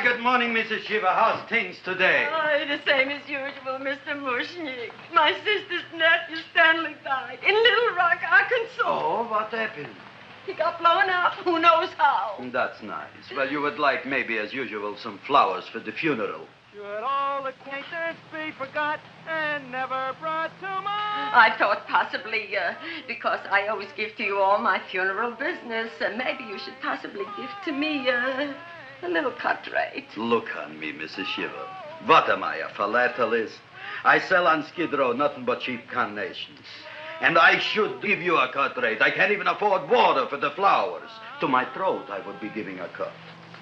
Good morning, Mrs. Shiva. How's things today? Oh, the same as usual, Mr. Mushnik. My sister's nephew, Stanley, died in Little Rock, Arkansas. Oh, what happened? He got blown up. Who knows how? That's nice. Well, you would like, maybe as usual, some flowers for the funeral. Should all acquaintance be forgot and never brought to mind? I thought possibly, because I always give to you all my funeral business, maybe you should possibly give to me a little cut rate. Look on me, Mrs. Shiva. What am I, a philatelist? I sell on Skid Row nothing but cheap carnations. And I should give you a cut rate. I can't even afford water for the flowers. To my throat, I would be giving a cut.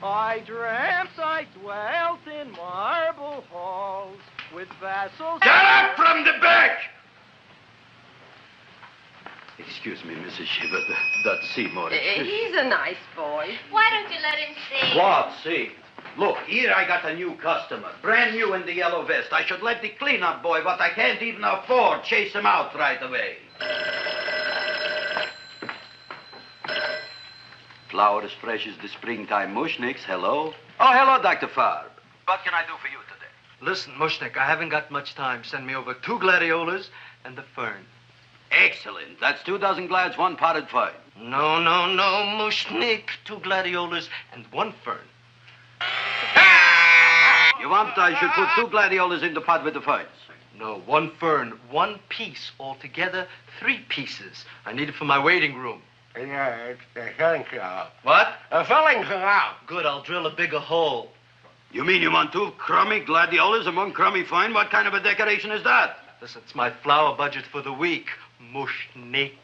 I dreamt I dwelt in marble halls with vassals... Get up from the back! Excuse me, Mrs. Shiva, that's Seymour. He's a nice boy. Why don't you let him sing? What, see? Look, here I got a new customer, brand new in the yellow vest. I should let the cleanup boy, what I can't even afford, chase him out right away. Flowers fresh as the springtime mushniks. Hello? Oh, hello, Dr. Farb. What can I do for you today? Listen, Mushnik, I haven't got much time. Send me over 2 gladiolas and the fern. Excellent. That's 2 dozen glads, 1 potted fern. No, Mushnik. 2 gladiolas and 1 fern. You want I should put 2 gladiolas in the pot with the ferns? No, 1 fern, 1 piece. Altogether, 3 pieces. I need it for my waiting room. Yeah, it's a filling canal. What? A filling canal. Good, I'll drill a bigger hole. You mean you want 2 crummy gladiolas and 1 crummy fern? What kind of a decoration is that? Listen, it's my flower budget for the week. Mushnik.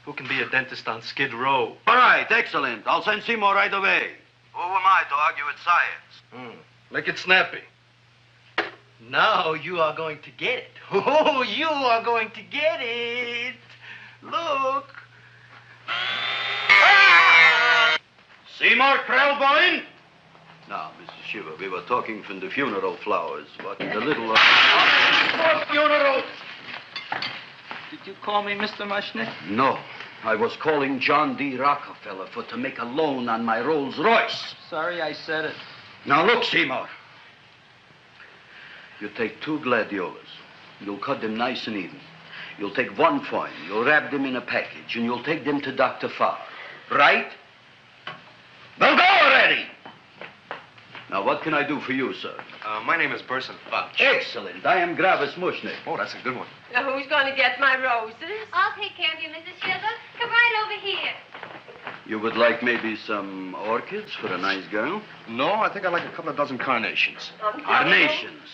Who can be a dentist on Skid Row? All right, excellent. I'll send Seymour right away. Who am I to argue with science? Make it snappy. Now you are going to get it. Oh, you are going to get it. Look. Seymour Krellboyne? Now, Mrs. Shiva, we were talking from the funeral flowers. What the little... For funeral! Did you call me Mr. Mushnik? No. I was calling John D. Rockefeller for to make a loan on my Rolls Royce. Sorry I said it. Now, look, Seymour. You take 2 gladiolas. You'll cut them nice and even. You'll take 1 fern. You'll wrap them in a package, and you'll take them to Dr. Farr. Right? Well, go already! Now, what can I do for you, sir? My name is Burson Fudge. Excellent. I am Gravis Mushnik. Oh, that's a good one. Now, who's going to get my roses? I'll take care of you, Mrs. Shiva. Come right over here. You would like maybe some orchids for a nice girl? No, I think I'd like a couple of dozen carnations. Carnations.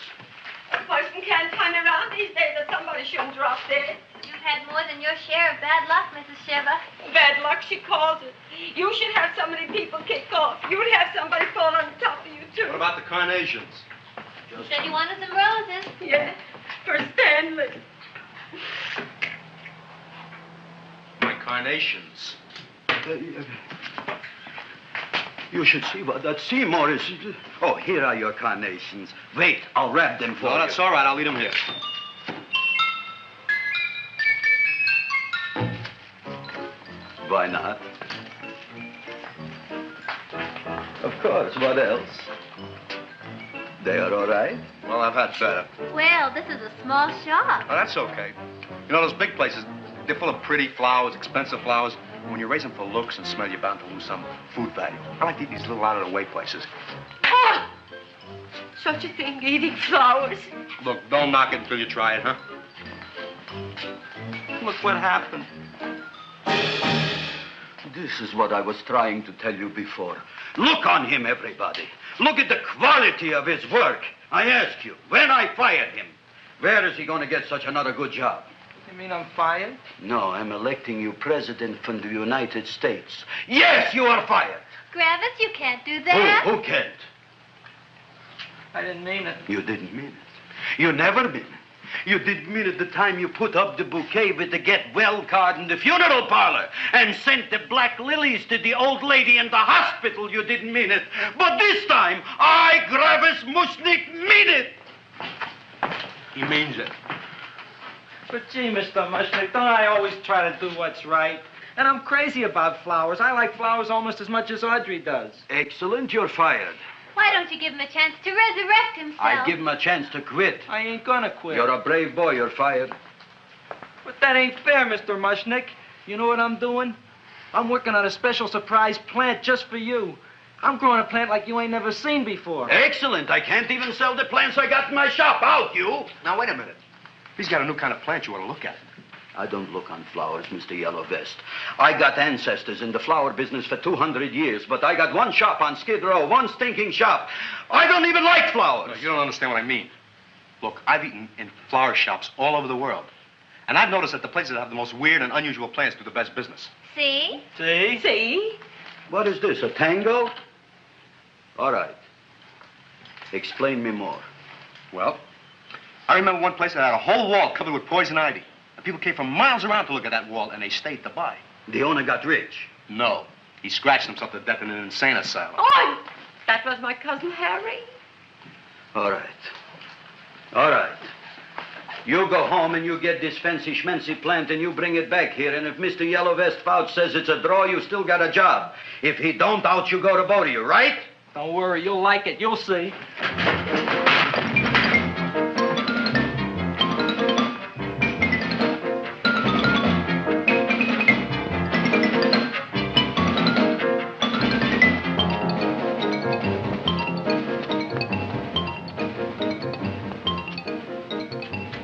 A person can't turn around these days that somebody shouldn't drop dead. You've had more than your share of bad luck, Mrs. Shiva. Bad luck, she calls it. You should have so many people kick off. You would have somebody fall on top of you, too. What about the carnations? You said you wanted some roses. Yeah, for Stanley. My carnations. You should see what that Seymour is. Oh, here are your carnations. Wait, I'll wrap them for you. No, that's all right. I'll leave them here. Why not? Of course, what else? They are all right? Well, I've had better. Well, this is a small shop. Oh, that's okay. You know, those big places, they're full of pretty flowers, expensive flowers. When you raise them for looks and smell, you're bound to lose some food value. I like to eat these little out-of-the-way places. Oh! Such a thing, eating flowers. Look, don't knock it until you try it, huh? Look what happened. This is what I was trying to tell you before. Look on him, everybody. Look at the quality of his work. I ask you, when I fired him, where is he going to get such another good job? You mean I'm fired? No, I'm electing you president from the United States. Yes, you are fired. Gravis, you can't do that. Who can't? I didn't mean it. You didn't mean it. You never mean it. You didn't mean it the time you put up the bouquet with the get well card in the funeral parlor and sent the black lilies to the old lady in the hospital. You didn't mean it. But this time, I, Gravis Mushnik, mean it. He means it. But gee, Mr. Mushnik, don't I always try to do what's right? And I'm crazy about flowers. I like flowers almost as much as Audrey does. Excellent, you're fired. Why don't you give him a chance to resurrect himself? I give him a chance to quit. I ain't gonna quit. You're a brave boy. You're fired. But that ain't fair, Mr. Mushnick. You know what I'm doing? I'm working on a special surprise plant just for you. I'm growing a plant like you ain't never seen before. Excellent. I can't even sell the plants I got in my shop. Out, you. Now, wait a minute. He's got a new kind of plant you ought to look at. I don't look on flowers, Mr. Yellow Vest. I got ancestors in the flower business for 200 years, but I got one shop on Skid Row, one stinking shop. I don't even like flowers. No, you don't understand what I mean. Look, I've eaten in flower shops all over the world. And I've noticed that the places that have the most weird and unusual plants do the best business. See? See? See? What is this, a tango? All right. Explain me more. Well, I remember one place that had a whole wall covered with poison ivy. And people came from miles around to look at that wall, and they stayed to buy. The owner got rich. No. He scratched himself to death in an insane asylum. Oh, that was my cousin Harry. All right. All right. You go home and you get this fancy schmancy plant and you bring it back here. And if Mr. Yellow Vest Fouch says it's a draw, you still got a job. If he don't, out you go to both of you, right? Don't worry, you'll like it. You'll see.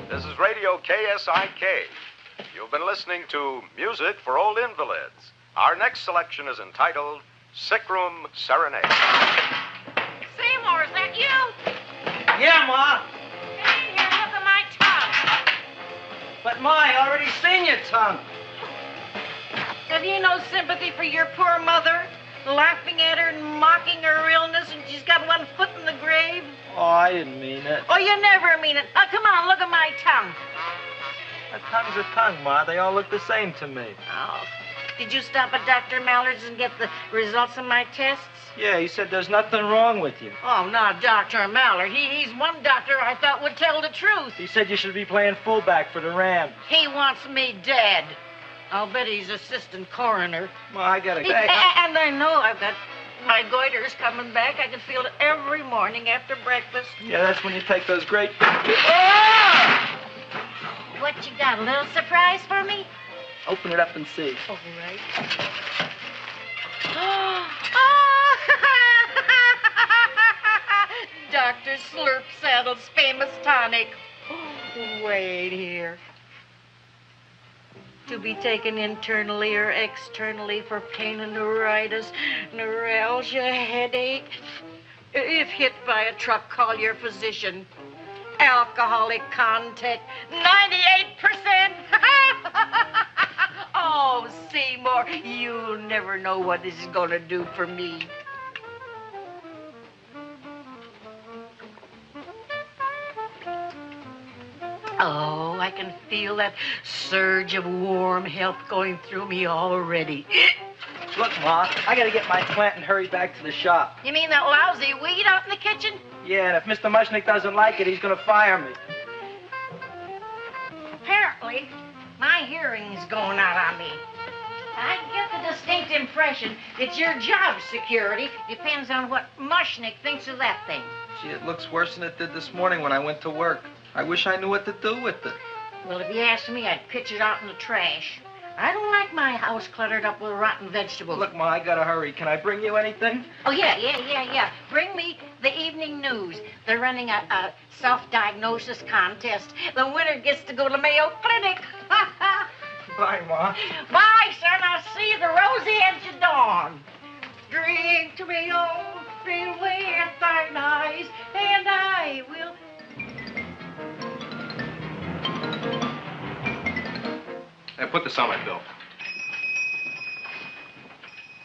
This is Radio KSIK. You've been listening to Music for Old Invalids. Our next selection is entitled Sick Room Serenade. Seymour, is that you? Yeah, Ma. Hey, here, look at my tongue. But, Ma, I already seen your tongue. Have you no sympathy for your poor mother? Laughing at her and mocking her illness, and she's got one foot in the grave? Oh, I didn't mean it. Oh, you never mean it. Oh, come on, look at my tongue. A tongue's a tongue, Ma. They all look the same to me. Oh, did you stop at Dr. Mallard's and get the results of my tests? Yeah, he said there's nothing wrong with you. Oh, not Dr. Mallard. He's one doctor I thought would tell the truth. He said you should be playing fullback for the Rams. He wants me dead. I'll bet he's assistant coroner. Ma, I gotta go. And I know I've got my goiters coming back. I can feel it every morning after breakfast. Yeah, that's when you take those great... What you got, a little surprise for me? Open it up and see. All right. Dr. Slurp Saddle's famous tonic. Wait here. To be taken internally or externally for pain and neuritis, neuralgia, headache. If hit by a truck, call your physician. Alcoholic content, 98%. Oh, Seymour, you'll never know what this is going to do for me. Oh, I can feel that surge of warm health going through me already. Look, Ma, I gotta get my plant and hurry back to the shop. You mean that lousy weed out in the kitchen? Yeah, and if Mr. Mushnick doesn't like it, he's gonna fire me. Apparently, my hearing's going out on me. I get the distinct impression that your job security depends on what Mushnick thinks of that thing. Gee, it looks worse than it did this morning when I went to work. I wish I knew what to do with it. Well, if you asked me, I'd pitch it out in the trash. I don't like my house cluttered up with rotten vegetables. Look, Ma, I gotta hurry. Can I bring you anything? Oh, yeah. Bring me the evening news. They're running a self-diagnosis contest. The winner gets to go to Mayo Clinic. Bye, Ma. Bye, son. I'll see you at the rosy edge of dawn. Drink to me, oh, fill with thine eyes, and I will... Hey, put this on my bill.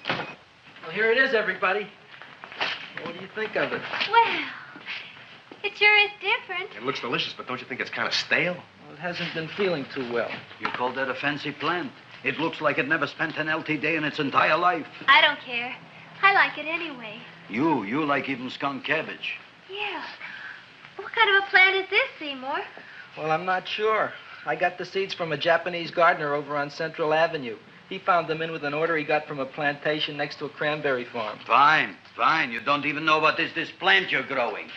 Well, here it is, everybody. What do you think of it? Well, it sure is different. It looks delicious, but don't you think it's kind of stale? Well, it hasn't been feeling too well. You call that a fancy plant? It looks like it never spent an LT day in its entire life. I don't care. I like it anyway. You like even skunk cabbage. Yeah. What kind of a plant is this, Seymour? Well, I'm not sure. I got the seeds from a Japanese gardener over on Central Avenue. He found them in with an order he got from a plantation next to a cranberry farm. Fine, fine. You don't even know what is this plant you're growing.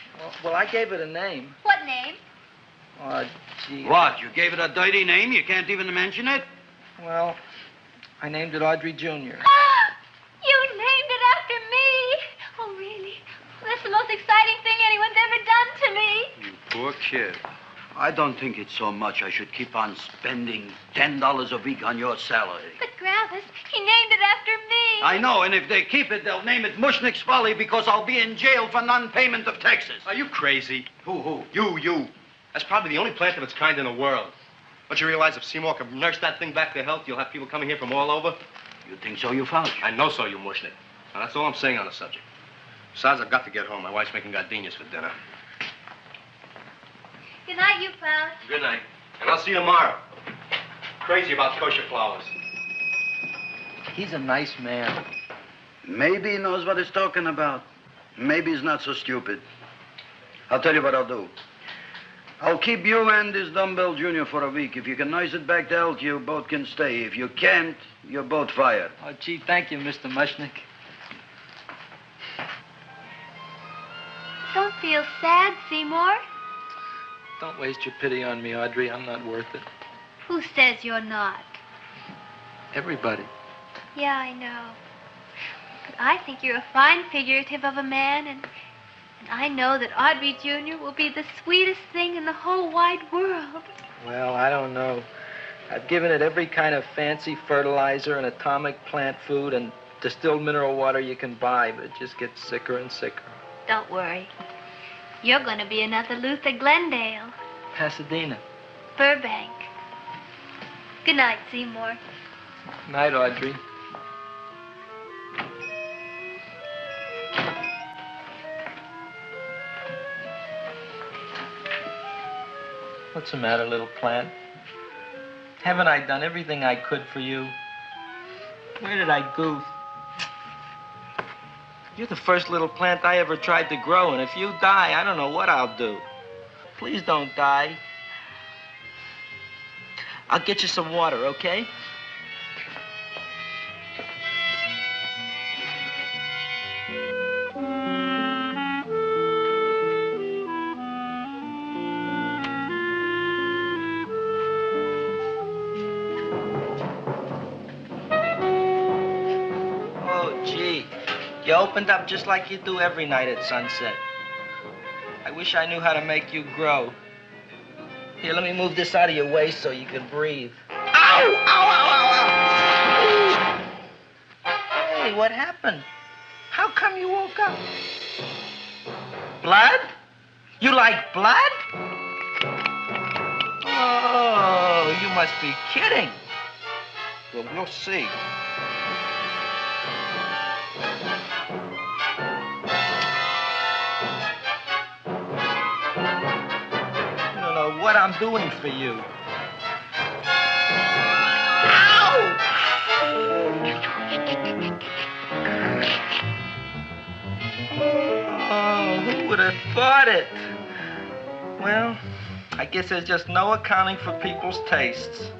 Well, I gave it a name. What name? Oh, gee. What? You gave it a dirty name? You can't even mention it? Well, I named it Audrey Jr. You named it after me. Oh, really? Well, that's the most exciting thing anyone's ever done to me. You poor kid. I don't think it's so much I should keep on spending $10 a week on your salary. But, Gravis, he named it after me. I know, and if they keep it, they'll name it Mushnick's Folly because I'll be in jail for non-payment of taxes. Are you crazy? Who? You. That's probably the only plant of its kind in the world. Don't you realize if Seymour can nurse that thing back to health, you'll have people coming here from all over? You think so, you found? I know so, you mushnick. Now, that's all I'm saying on the subject. Besides, I've got to get home. My wife's making gardenias for dinner. Good night, you found. Good night. And I'll see you tomorrow. Crazy about kosher flowers. He's a nice man. Maybe he knows what he's talking about. Maybe he's not so stupid. I'll tell you what I'll do. I'll keep you and this dumbbell junior for a week. If you can nurse it back to health, you both can stay. If you can't, you're both fired. Oh, gee, thank you, Mr. Mushnick. Don't feel sad, Seymour. Don't waste your pity on me, Audrey. I'm not worth it. Who says you're not? Everybody. Yeah, I know. But I think you're a fine figurative of a man, and I know that Audrey Jr. will be the sweetest thing in the whole wide world. Well, I don't know. I've given it every kind of fancy fertilizer and atomic plant food and distilled mineral water you can buy, but it just gets sicker and sicker. Don't worry. You're going to be another Luther Glendale. Pasadena. Burbank. Good night, Seymour. Night, Audrey. What's the matter, little plant? Haven't I done everything I could for you? Where did I goof? You're the first little plant I ever tried to grow, and if you die, I don't know what I'll do. Please don't die. I'll get you some water, okay? You opened up just like you do every night at sunset. I wish I knew how to make you grow. Here, let me move this out of your way so you can breathe. Ow! Ow, ow, ow, ow! Hey, what happened? How come you woke up? Blood? You like blood? Oh, you must be kidding. Well, we'll see. What I'm doing for you. Ow! Oh, who would have thought it? Well, I guess there's just no accounting for people's tastes.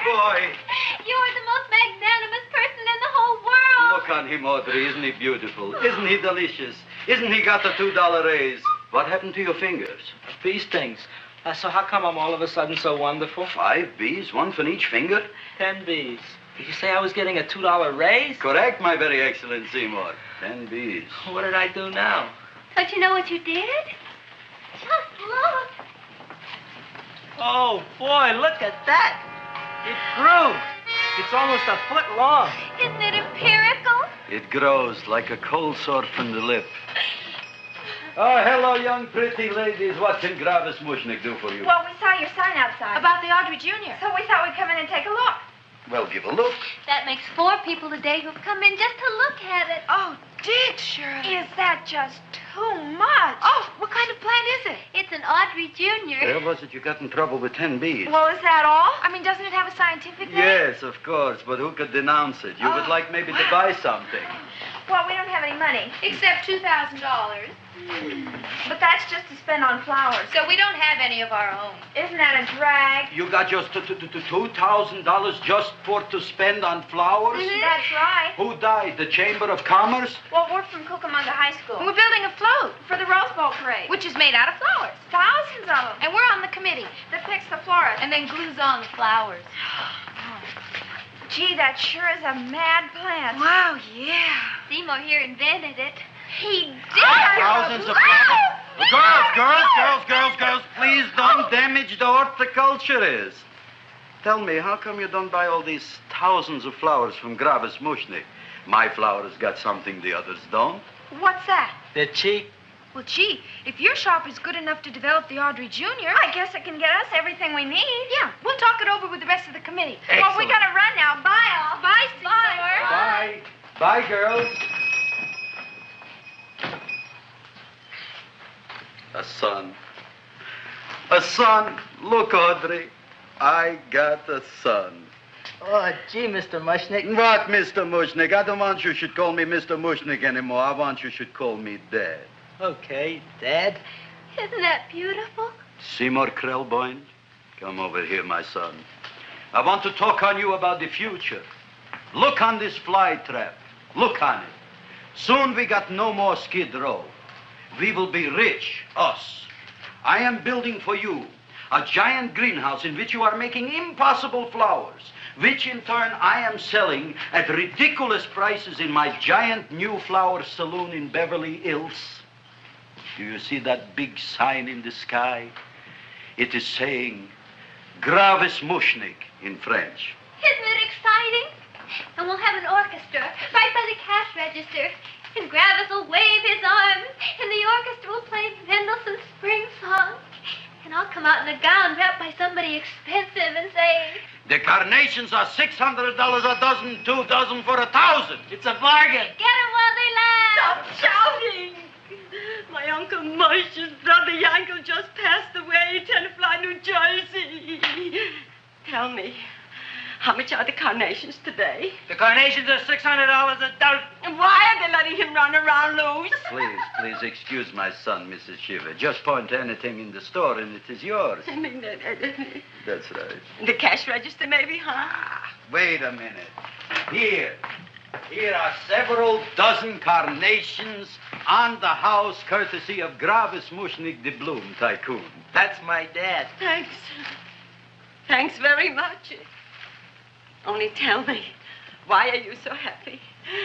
Boy. You're the most magnanimous person in the whole world. Look on him, Audrey. Isn't he beautiful? Isn't he delicious? Isn't he got the $2 raise? What happened to your fingers? Bee stings. So how come I'm all of a sudden so wonderful? 5 bees, one for each finger? 10 bees. Did you say I was getting a $2 raise? Correct, my very excellent Seymour. 10 bees. What did I do now? Don't you know what you did? Just look. Oh, boy, look at that. It grew. It's almost a foot long. Isn't it empirical? It grows like a cold sore from the lip. Oh, hello, young pretty ladies. What can Gravis Mushnick do for you? Well, we saw your sign outside. About the Audrey Jr. So we thought we'd come in and take a look. Well, give a look. That makes 4 people today who've come in just to look at it. Oh, Dick, Shirley. Is that just too much? Oh, what kind of plant is it? It's an Audrey Jr. Where was it you got in trouble with 10 bees? Well, is that all? I mean, doesn't it have a scientific name? Yes, of course, but who could denounce it? You would like maybe to buy something. Well, we don't have any money. Except $2,000. But that's just to spend on flowers. So we don't have any of our own. Isn't that a drag? You got just $2,000 just to spend on flowers? That's right. Who died? The Chamber of Commerce? Well, we're from Cucamonga High School. We're building a float, For the Rose Bowl parade. which is made out of flowers. Thousands of them. And we're on the committee That picks the florist. and then glues on the flowers. Gee, that sure is a mad plant. Wow, yeah. Seymour here invented it. He did. Thousands of flowers. Girls, please don't damage the horticulturist. Tell me, how come you don't buy all these thousands of flowers from Gravis Mushnik? My flowers got something the others don't. What's that? They're cheap. Well, gee, if your shop is good enough to develop the Audrey Jr., I guess it can get us everything we need. Yeah, we'll talk it over with the rest of the committee. Well, we gotta run now. Bye, all. Bye, Seymour. Bye. Bye, girls. A son. A son. Look, Audrey. I got a son. Oh, gee, Mr. Mushnick. What, Mr. Mushnik? I don't want you should call me Mr. Mushnik anymore. I want you should call me Dad. Okay, Dad. Isn't that beautiful? Seymour Krelboyne, come over here, my son. I want to talk on you about the future. Look on this fly trap. Look on it. Soon we got no more Skid Row. We will be rich, us. I am building for you a giant greenhouse in which you are making impossible flowers, which in turn I am selling at ridiculous prices in my giant new flower saloon in Beverly Hills. Do you see that big sign in the sky? It is saying, Gravis Mushnik in French. Isn't it exciting? And we'll have an orchestra right by the cash register. And Gravis will wave his arms, and the orchestra will play Mendelssohn's Spring Song. And I'll come out in a gown wrapped by somebody expensive and say, The carnations are $600 a dozen, 2 dozen for 1,000. It's a bargain. get 'em while they last. Stop shouting! My Uncle Mush's brother Yankel just passed away, Tenafly, New Jersey. Tell me, how much are the carnations today? The carnations are $600 a dozen. And why are they letting him run around loose? Please excuse my son, Mrs. Shiver. Just point to anything in the store and it is yours. I mean, That's right. the cash register maybe, huh? Wait a minute. Here are several dozen carnations on the house, courtesy of Gravis Mushnik, the Bloom Tycoon. That's my dad. Thanks. Thanks very much. Only tell me, why are you so happy?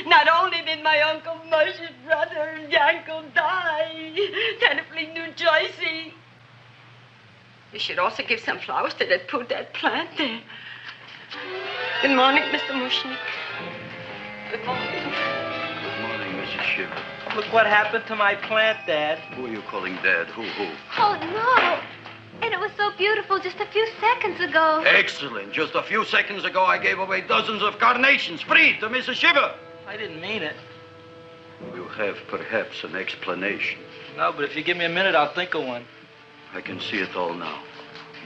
Not only did my Uncle Mush's brother Yankel die, Tenafly, New Jersey, you should also give some flowers to that poor dead plant there. Good morning, Mr. Mushnik. Good morning. Good morning, Mrs. Shiver. Look what happened to my plant, Dad. Who are you calling Dad? Who? Oh, no. And it was so beautiful just a few seconds ago. Excellent. Just a few seconds ago, I gave away dozens of carnations free to Mrs. Shiver. I didn't mean it. You have perhaps an explanation. No, but if you give me a minute, I'll think of one. I can see it all now.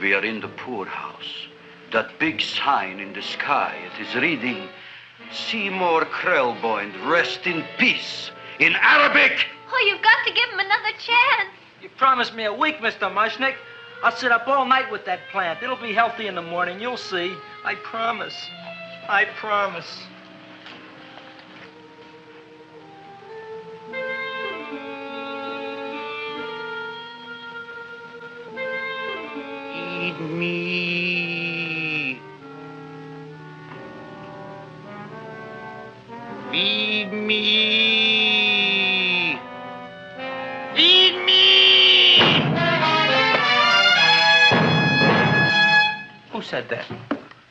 We are in the poorhouse. That big sign in the sky, it is reading, Seymour Krelboyne, rest in peace, in Arabic. Oh, you've got to give him another chance. You promised me a week, Mr. Mushnick. I'll sit up all night with that plant. It'll be healthy in the morning. You'll see. I promise. I promise. Feed me. Feed me. Feed me. Who said that?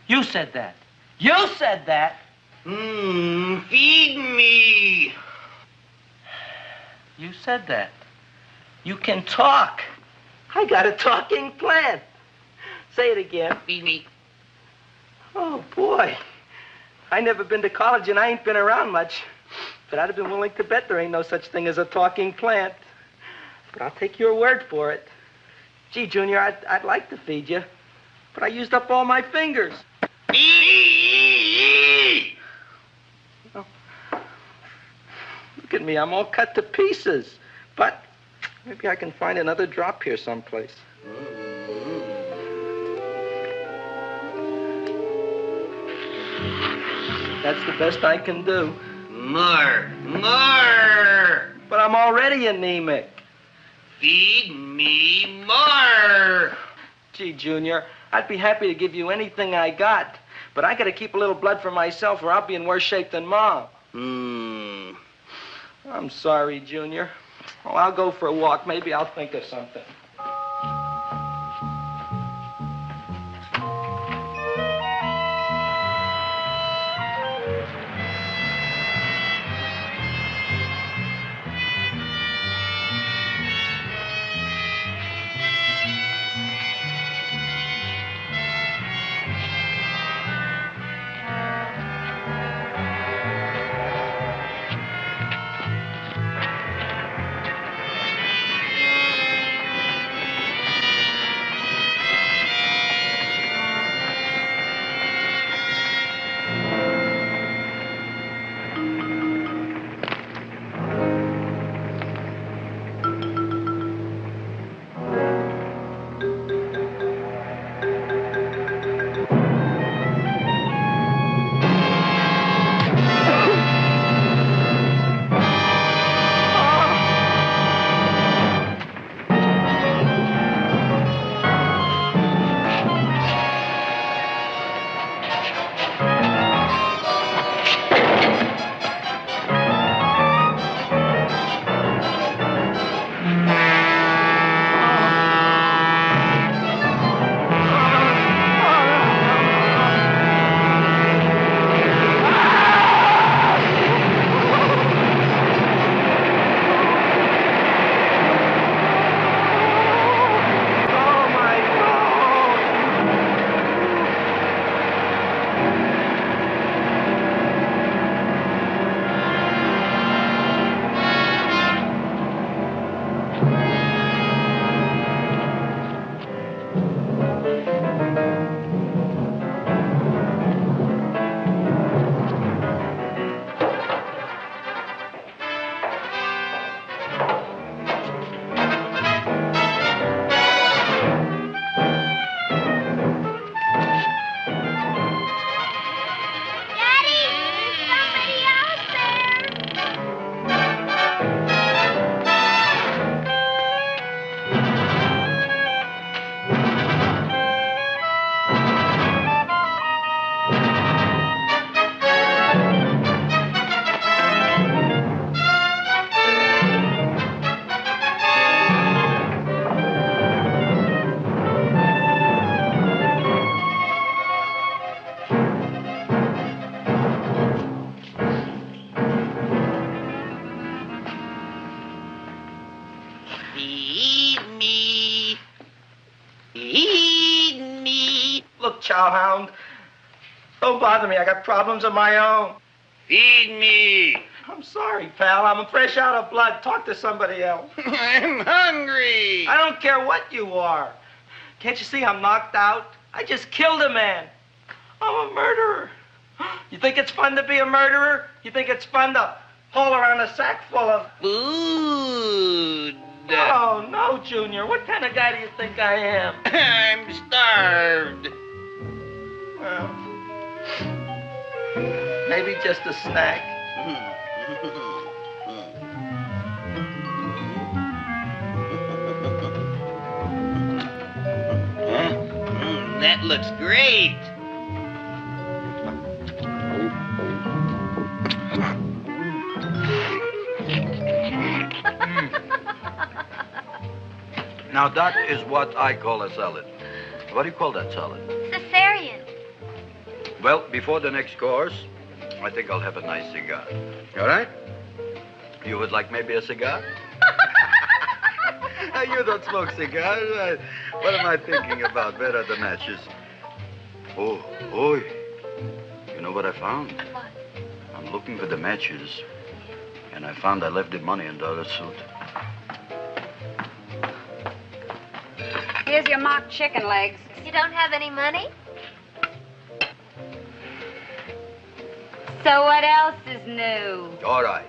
You said that. You said that. Feed me. You said that. You can talk. I got a talking plant. Say it again. Feed me. Oh, boy. I never been to college and I ain't been around much. But I'd have been willing to bet there ain't no such thing as a talking plant. But I'll take your word for it. Gee, Junior, I'd like to feed you. But I used up all my fingers. Look at me, I'm all cut to pieces. But maybe I can find another drop here someplace. That's the best I can do. More. But I'm already anemic. Feed me more. Gee, Junior, I'd be happy to give you anything I got. But I gotta keep a little blood for myself or I'll be in worse shape than Mom. I'm sorry, Junior. Well, I'll go for a walk. Maybe I'll think of something. Chowhound. Don't bother me. I got problems of my own. Feed me. I'm sorry, pal. I'm fresh out of blood. Talk to somebody else. I'm hungry. I don't care what you are. Can't you see I'm knocked out? I just killed a man. I'm a murderer. You think it's fun to be a murderer? You think it's fun to haul around a sack full of food? Oh, no, Junior. What kind of guy do you think I am? I'm starved. Well, maybe just a snack. That looks great. Now, that is what I call a salad. What do you call that salad? Caesarean. Well, before the next course, I think I'll have a nice cigar. All right? You would like maybe a cigar? You don't smoke cigars. What am I thinking about? Where are the matches? Oh, you know what I found? What? I'm looking for the matches, and I found I left the money in the other suit. Here's your mock chicken legs. You don't have any money? So what else is new? All right.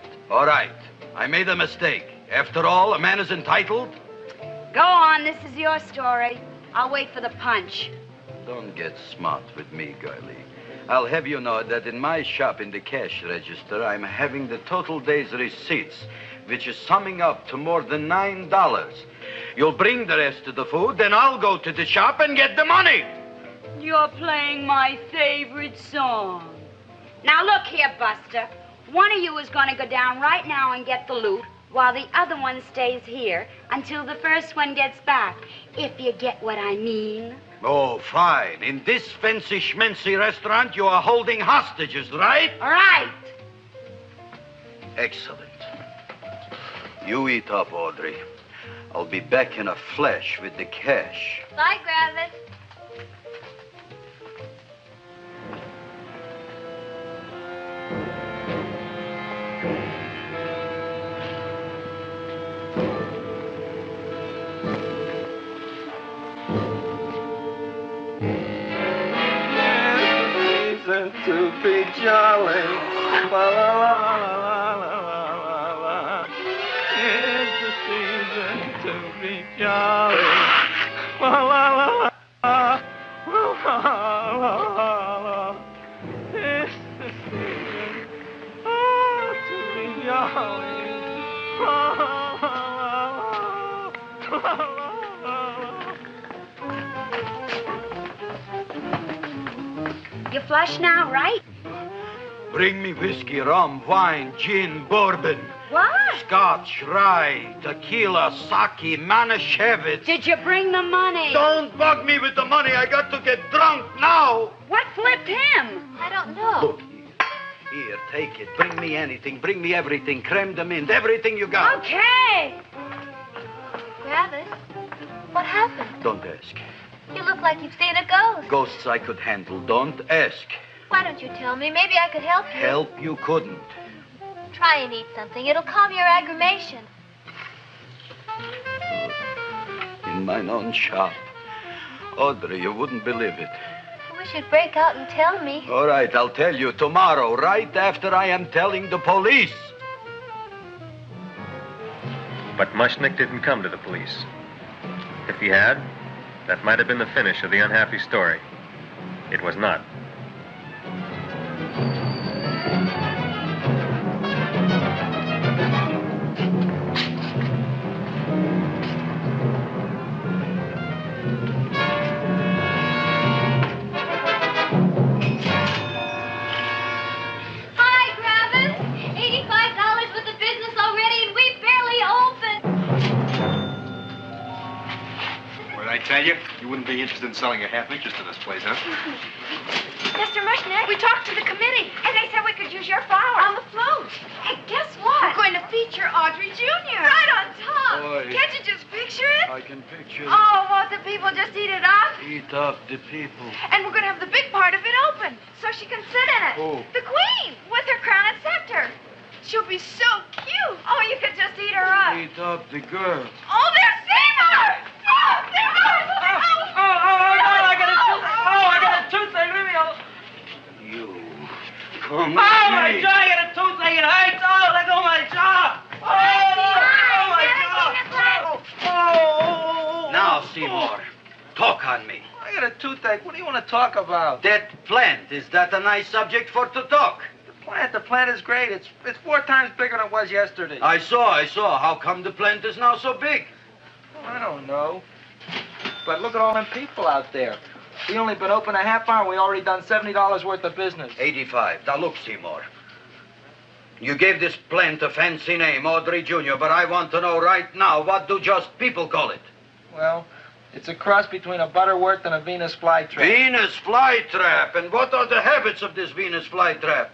I made a mistake. After all, a man is entitled. Go on, this is your story. I'll wait for the punch. Don't get smart with me, girlie. I'll have you know that in my shop in the cash register, I'm having the total day's receipts, which is summing up to more than $9. You'll bring the rest of the food, then I'll go to the shop and get the money. You're playing my favorite song. Now look here, Buster. One of you is going to go down right now and get the loot, while the other one stays here until the first one gets back, if you get what I mean. Oh, fine. In this fancy schmancy restaurant, you are holding hostages, right? All right. Excellent. You eat up, Audrey. I'll be back in a flash with the cash. Bye, Gravis. To be jolly, la la la la la la la. It's the season to be jolly, la la la la la la la la. It's the season to be jolly, la la la la la la. You flush now, right? Bring me whiskey, rum, wine, gin, bourbon. What? Scotch, rye, tequila, sake, Manischewitz. Did you bring the money? Don't bug me with the money. I got to get drunk now. What flipped him? I don't know. Look, here, take it. Bring me anything. Bring me everything. Creme de mint. Everything you got. Okay. Gravis, what happened? Don't ask. You look like you've seen a ghost. Ghosts I could handle. Don't ask. Why don't you tell me? Maybe I could help you. Help you couldn't. Try and eat something. It'll calm your aggravation. In mine own shop. Audrey, you wouldn't believe it. I wish you'd break out and tell me. All right, I'll tell you tomorrow, right after I am telling the police. But Mushnick didn't come to the police. If he had, that might have been the finish of the unhappy story. It was not. Hi, Gravis. $85 worth of business already, and we barely opened. What did I tell you? You wouldn't be interested in selling a half interest in this place, huh? Mr. Mushnick, we talked to the committee, and they said we could use your flowers. On the float. Hey, guess what? We're going to feature Audrey Jr. Right on top. Boy. Can't you just picture it? I can picture it. Oh, won't the people just eat it up? Eat up the people. And we're going to have the big part of it open, so she can sit in it. Who? The queen, with her crown and scepter. She'll be so cute. Oh, you could just eat her up. Eat up the girl. Oh, there's Seymour! Oh, Seymour! I got a toothache. Leave me alone. You. Come Oh, my jaw! I got a toothache. It hurts. Oh, let go of my jaw. Oh, my jaw. Now, Seymour, talk on me. I got a toothache. What do you want to talk about? That plant, is that a nice subject for to talk? The plant is great. It's 4 times bigger than it was yesterday. I saw. How come the plant is now so big? Oh, I don't know. But look at all them people out there. We only been open a half hour. We already done $70 worth of business. 85. Now look, Seymour. You gave this plant a fancy name, Audrey Jr., but I want to know right now, what do just people call it? Well, it's a cross between a Butterworth and a Venus flytrap. Venus flytrap. And what are the habits of this Venus flytrap?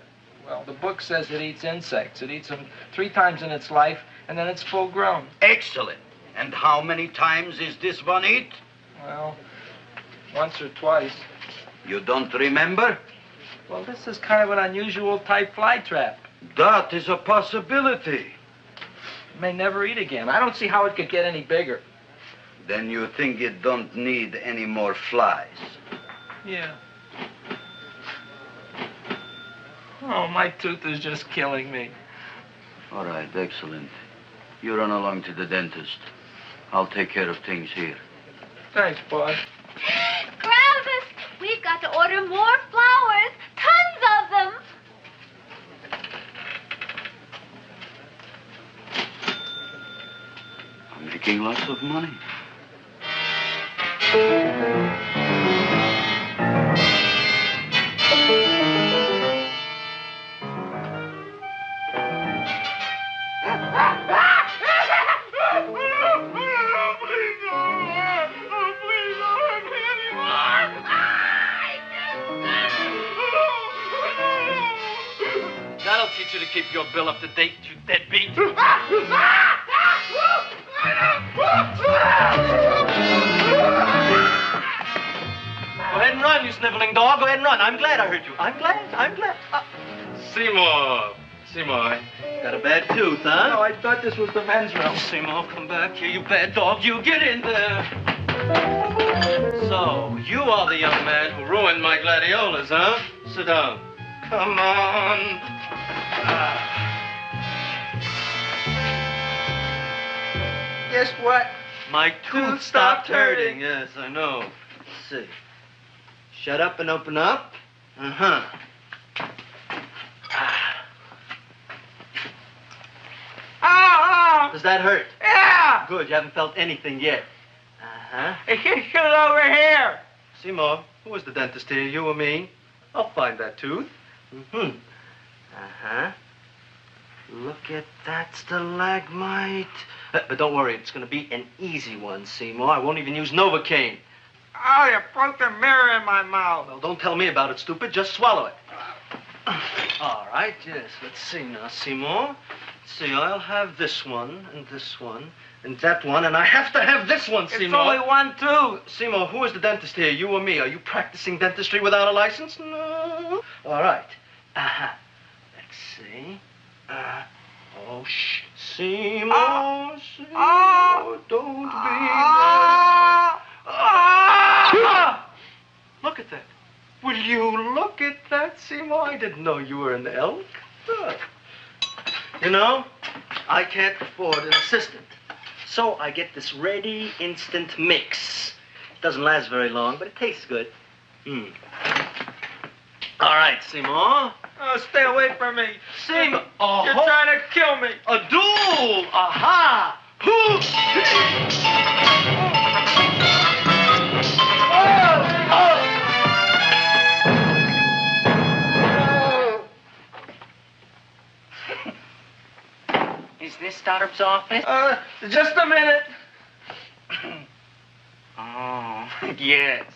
Well, the book says it eats insects. It eats them 3 times in its life, and then it's full grown. Excellent. And how many times is this one eat? Well, once or twice. You don't remember? Well, this is kind of an unusual type flytrap. That is a possibility. It may never eat again. I don't see how it could get any bigger. Then you think it don't need any more flies? Yeah. Oh, my tooth is just killing me. All right, excellent. You run along to the dentist. I'll take care of things here. Thanks, boss. Gravis, we've got to order more flowers. Tons of them. I'm making lots of money. That'll teach you to keep your bill up to date, you deadbeat. Go ahead and run, you sniveling dog. Go ahead and run. I'm glad I hurt you. I'm glad. Seymour. Seymour, got a bad tooth, huh? No, I thought this was the men's room. Seymour, come back here, you bad dog. You get in there. So, you are the young man who ruined my gladiolas, huh? Sit down. Come on. Guess what? My tooth stopped hurting. Yes, I know. Let's see. Shut up and open up. Uh-huh. Does that hurt? Yeah! Good, you haven't felt anything yet. Uh-huh. It's just over here. Seymour, who is the dentist here, you or me? I'll find that tooth. Mm-hmm. Uh-huh. Look at that stalagmite. But don't worry, it's going to be an easy one, Seymour. I won't even use Novocaine. Oh, you broke the mirror in my mouth. Well, don't tell me about it, stupid. Just swallow it. All right, yes. Let's see now, Seymour. Let's see, I'll have this one, and that one, and I have to have this one, Seymour. It's only one tooth. Seymour, who is the dentist here, you or me? Are you practicing dentistry without a license? No. All right. Uh-huh. Let's see. Oh, shh. Seymour, Seymour, don't be Look at that. Will you look at that, Seymour? I didn't know you were an elk. You know, I can't afford an assistant. So I get this ready instant mix. It doesn't last very long, but it tastes good. All right, Seymour. Oh, stay away from me. Seymour. You're trying to kill me. A duel. Aha. Is this Stoddard's office? Just a minute. Oh, yes.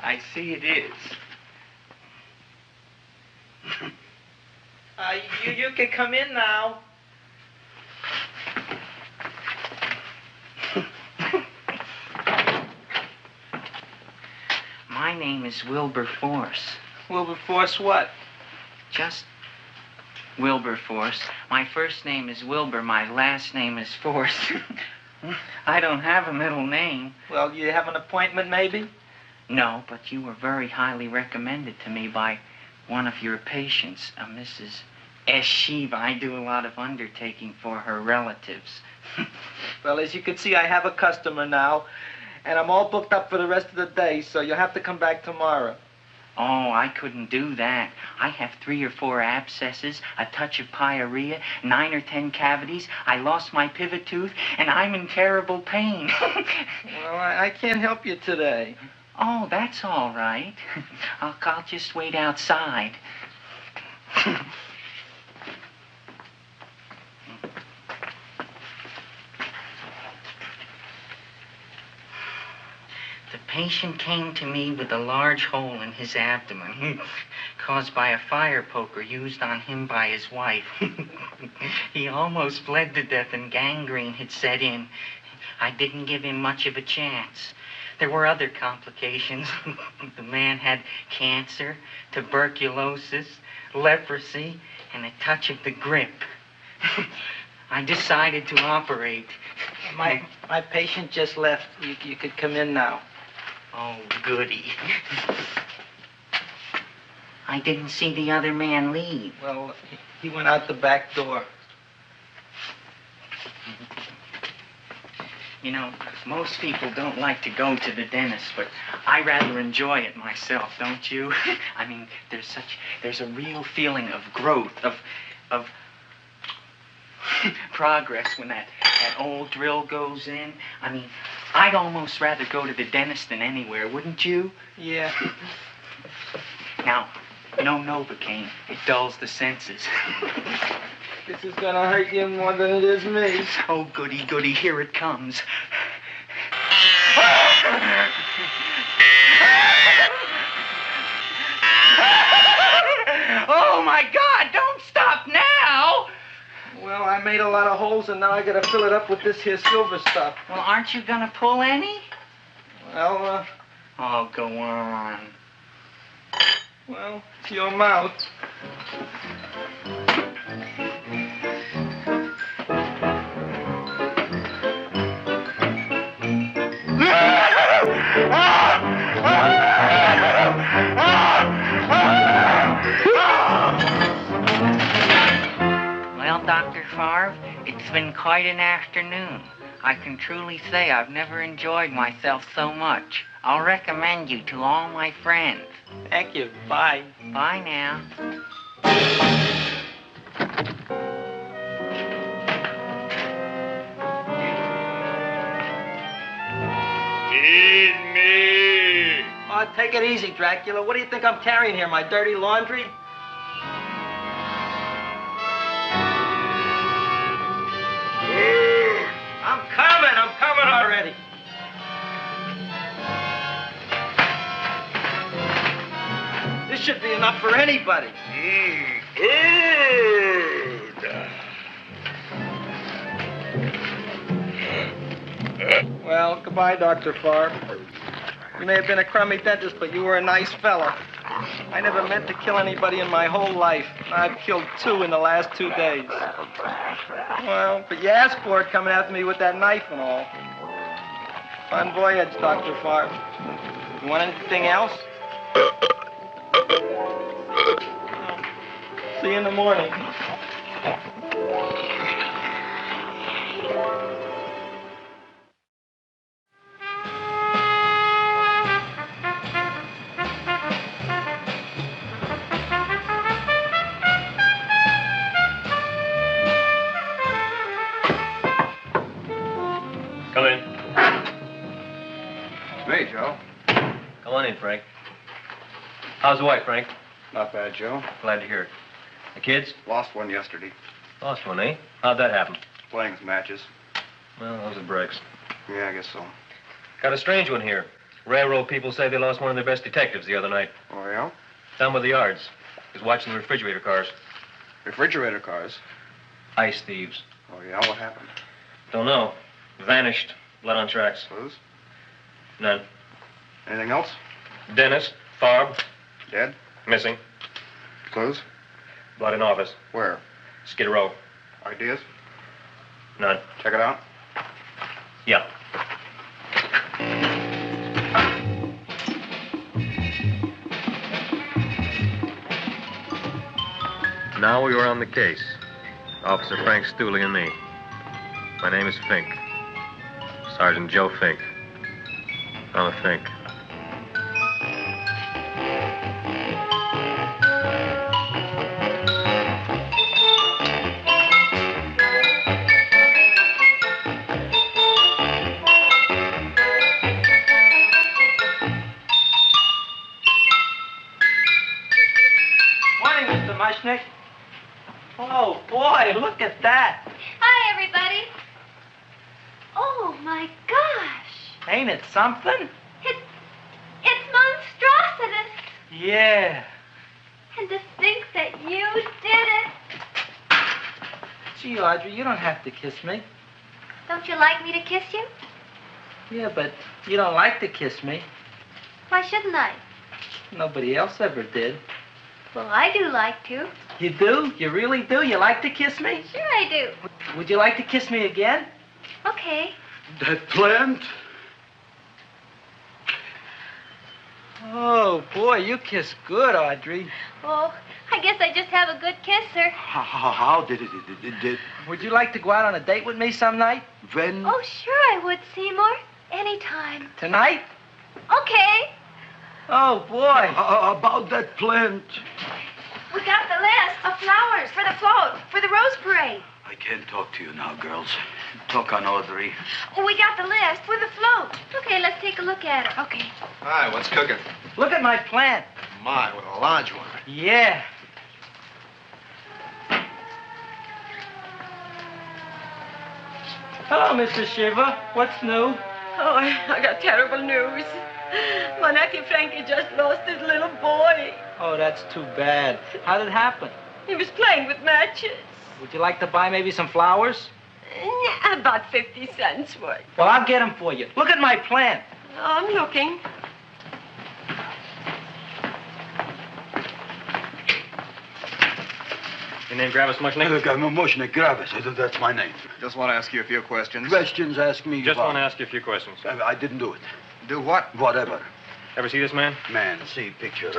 I see it is. You can come in now. My name is Wilberforce. Wilberforce what? Just Wilberforce. My first name is Wilbur. My last name is Force. I don't have a middle name. Well, you have an appointment, maybe? No, but you were very highly recommended to me by one of your patients, a Mrs. S. Shiva. I do a lot of undertaking for her relatives. Well, as you can see, I have a customer now, and I'm all booked up for the rest of the day, so you'll have to come back tomorrow. Oh, I couldn't do that. I have 3 or 4 abscesses, a touch of pyorrhea, 9 or 10 cavities. I lost my pivot tooth, and I'm in terrible pain. Well, I can't help you today. Oh, that's all right. I'll just wait outside. The patient came to me with a large hole in his abdomen, caused by a fire poker used on him by his wife. He almost bled to death and gangrene had set in. I didn't give him much of a chance. There were other complications. The man had cancer, tuberculosis, leprosy, and a touch of the grip. I decided to operate. My patient just left. You could come in now. Oh, goody. I didn't see the other man leave. Well, he went out the back door. You know, most people don't like to go to the dentist, but I rather enjoy it myself, don't you? I mean, there's a real feeling of growth, of progress when that old drill goes in. I mean, I'd almost rather go to the dentist than anywhere, wouldn't you? Yeah. Now, no Novocaine. It dulls the senses. This is gonna hurt you more than it is me. Oh, goody, goody, here it comes. Oh, my God, don't stop now! Well, I made a lot of holes, and now I gotta fill it up with this here silver stuff. Well, aren't you gonna pull any? Well, Oh, go on. Well, it's your mouth. Well, Dr. Favre, it's been quite an afternoon. I can truly say I've never enjoyed myself so much. I'll recommend you to all my friends. Thank you. Bye. Bye now. Feed me. Oh, take it easy, Dracula. What do you think I'm carrying here, my dirty laundry? I'm coming already. This should be enough for anybody. Well, goodbye, Dr. Favre. You may have been a crummy dentist, but you were a nice fella. I never meant to kill anybody in my whole life. I've killed 2 in the last 2 days. Well, but you asked for it coming after me with that knife and all. Fun voyage, Dr. Favre. You want anything else? See you in the morning. Come in. Hey, Joe. Come on in, Frank. How's the wife, Frank? Not bad, Joe. Glad to hear it. The kids? Lost one yesterday. Lost one, eh? How'd that happen? Playing some matches. Well, those are breaks. Yeah, I guess so. Got a strange one here. Railroad people say they lost one of their best detectives the other night. Oh, yeah? Down by the yards. He was watching the refrigerator cars. Refrigerator cars? Ice thieves. Oh, yeah? What happened? Don't know. Vanished. Blood on tracks. Clues? None. Anything else? Dennis. Farb. Dead? Missing. Clues? Blood in office. Where? Skid Row. Ideas? None. Check it out. Yeah. Now we were on the case. Officer Frank Stooley and me. My name is Fink. Sergeant Joe Fink. I'm a Fink. Morning, Mr. Mushnick. Oh, boy, look at that. Hi, everybody. Oh, my gosh. Ain't it something? It's monstrositous. Yeah. And to think that you did it. Gee, Audrey, you don't have to kiss me. Don't you like me to kiss you? Yeah, but you don't like to kiss me. Why shouldn't I? Nobody else ever did. Well, I do like to. You do? You really do? You like to kiss me? Sure I do. Would you like to kiss me again? Okay. That plant? Oh, boy, you kiss good, Audrey. Oh, I guess I just have a good kisser. How did it? Would you like to go out on a date with me some night? When? Oh, sure I would, Seymour. Anytime. Tonight? Okay. Oh, boy. About that plant. We got the list of flowers for the float, for the rose parade. I can't talk to you now, girls. Talk on Audrey. We got the list for the float. Okay, let's take a look at it. Okay. Hi, what's cooking? Look at my plant. My, with a large one. Yeah. Hello, Mr. Shiva. What's new? Oh, I got terrible news. My nephew Frankie just lost his little boy. Oh, that's too bad. How did it happen? He was playing with matches. Would you like to buy maybe some flowers? About 50 cents worth. Well, I'll get them for you. Look at my plant. I'm looking. Your name Gravis Mushnick? Mushnick Gravis. That's my name. Just want to ask you a few questions. Questions, ask me. Just about- want to ask you a few questions. I didn't do it. Do what? Whatever. Ever see this man? Man, see picture.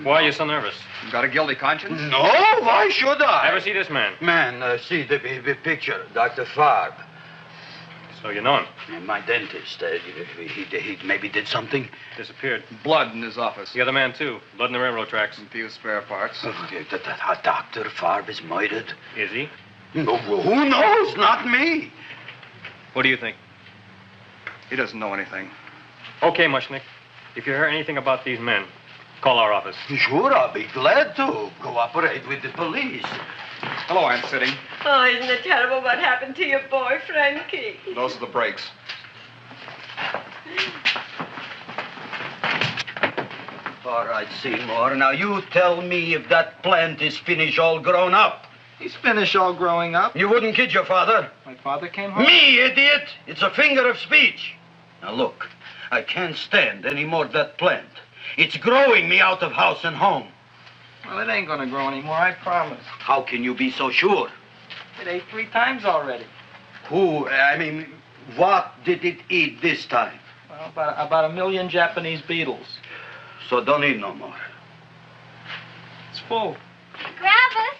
Why are you so nervous? You got a guilty conscience? No, why should I? Ever see this man? Man, see the picture. Dr. Farb. So you know him? My dentist. He maybe did something. Disappeared. Blood in his office. The other man, too. Blood in the railroad tracks. And a few spare parts. Dr. Farb is murdered. Is he? No, who knows? Not me. What do you think? He doesn't know anything. Okay, Mushnick. If you hear anything about these men, call our office. Sure, I'll be glad to cooperate with the police. Hello, Aunt Sitting. Oh, isn't it terrible what happened to your boy, Frankie? Those are the brakes. All right, Seymour. Now you tell me if that plant is finished all grown up. He's finished all growing up. You wouldn't kid your father. My father came home? Me, idiot! It's a figure of speech. Now look, I can't stand any more of that plant. It's growing me out of house and home. Well, it ain't gonna grow anymore, I promise. How can you be so sure? It ate 3 times already. What did it eat this time? Well, about 1 million Japanese beetles. So don't eat no more. It's full. Gravis!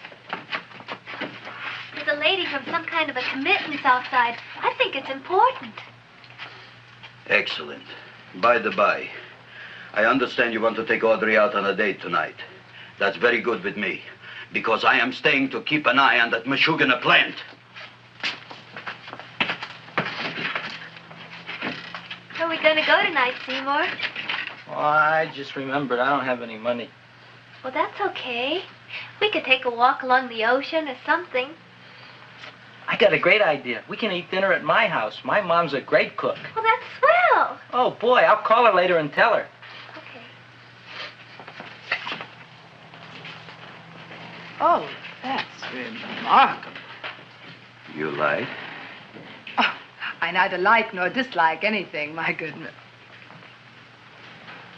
There's a lady from some kind of a committance outside. I think it's important. Excellent. By the by, I understand you want to take Audrey out on a date tonight. That's very good with me, because I am staying to keep an eye on that Meshuggah plant. Where are we going to go tonight, Seymour? Well, I just remembered I don't have any money. Well, that's okay. We could take a walk along the ocean or something. I got a great idea. We can eat dinner at my house. My mom's a great cook. Well, that's swell. Oh, boy, I'll call her later and tell her. Okay. Oh, that's remarkable. You like? Oh, I neither like nor dislike anything, my goodness.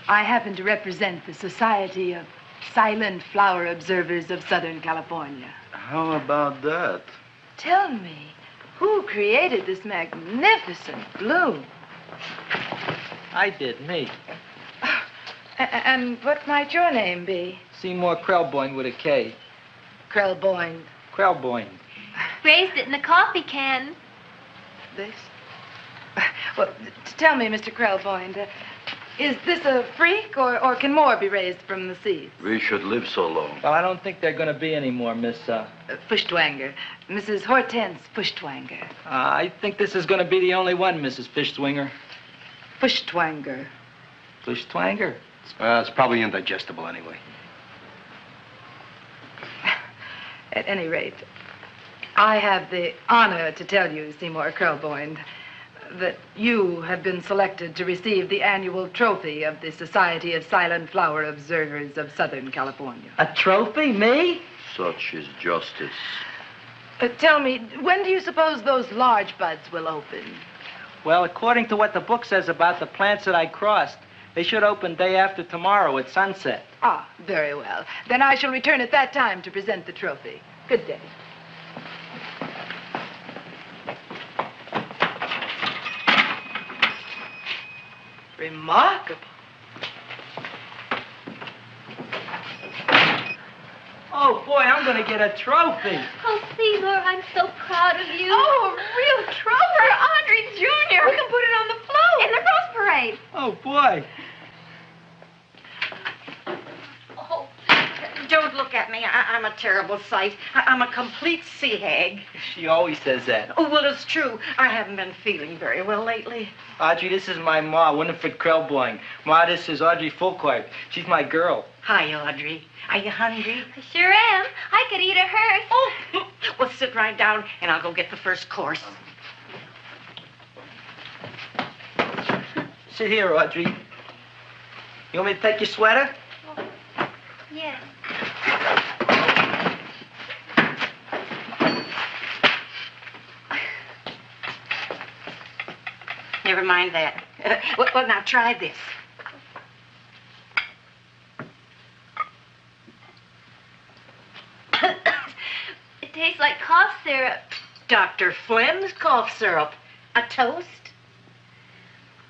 I happen to represent the Society of Silent Flower Observers of Southern California. How about that? Tell me, who created this magnificent bloom? I did, me. And what might your name be? Seymour Krelboyne with a K. Krelboyne. Krelboyne. Raised it in a coffee can. This? Well, tell me, Mr. Krelboyne, is this a freak, or can more be raised from the seas? We should live so long. Well, I don't think there are going to be any more, Miss, Fuschtwanger. Mrs. Hortense Fuschtwanger. I think this is going to be the only one, Mrs. Fishswinger. Fuschtwanger. Fuschtwanger? It's probably indigestible anyway. At any rate, I have the honor to tell you, Seymour Krelboyne, that you have been selected to receive the annual trophy of the Society of Silent Flower Observers of Southern California. A trophy? Me? Such is justice. Tell me, when do you suppose those large buds will open? Well, according to what the book says about the plants that I crossed, they should open day after tomorrow at sunset. Ah, very well. Then I shall return at that time to present the trophy. Good day. Remarkable. Oh, boy, I'm going to get a trophy. Oh, Seymour, I'm so proud of you. Oh, a real trophy for Audrey Jr. We can put it on the float. In the Rose Parade. Oh, boy. Oh, don't look at me. I'm a terrible sight. I'm a complete sea hag. She always says that. Oh, well, it's true. I haven't been feeling very well lately. Audrey, this is my ma, Winifred Krellboing. Ma, this is Audrey Fulquart. She's my girl. Hi, Audrey. Are you hungry? I sure am. I could eat a hearse. Oh, well, sit right down, and I'll go get the first course. Sit here, Audrey. You want me to take your sweater? Yes. Never mind that. Well, now try this. It tastes like cough syrup. Dr. Flynn's cough syrup. A toast?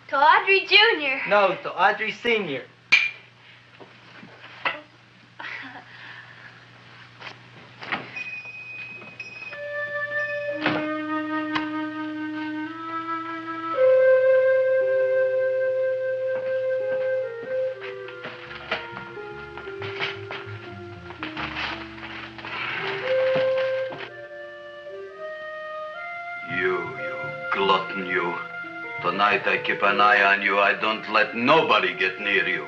To Audrey Jr. No, to Audrey Sr. You glutton, you. Tonight I keep an eye on you. I don't let nobody get near you.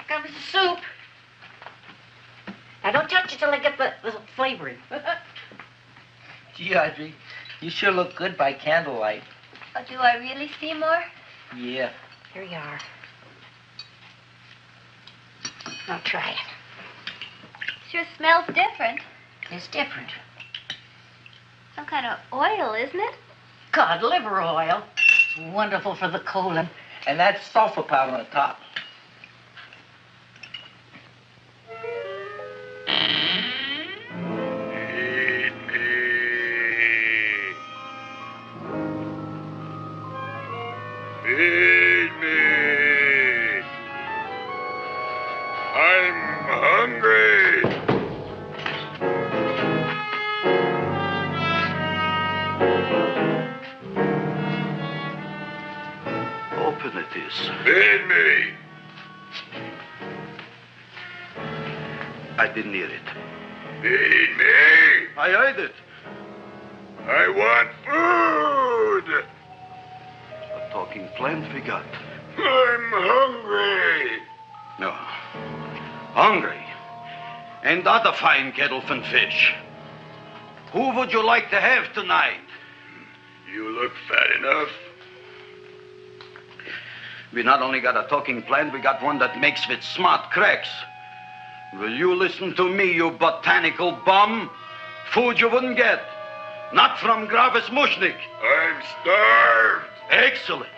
Comes the soup. Now, don't touch it till I get the flavoring. Gee, Audrey, you sure look good by candlelight. Oh, do I really, Seymour? Yeah. Here you are. Now try it. Sure smells different. It's different. Some kind of oil, isn't it? Cod liver oil. It's wonderful for the colon. And that's sulfur powder on the top. Feed me. I'm hungry. Open it is. Feed me. I didn't hear it. Feed me. I heard it. I want food. A talking plant we got. I'm hungry. No. Hungry. Ain't that a fine kettle from fish? Who would you like to have tonight? You look fat enough. We not only got a talking plant, we got one that makes with smart cracks. Will you listen to me, you botanical bum? Food you wouldn't get. Not from Gravis Mushnik. I'm starved. Excellent.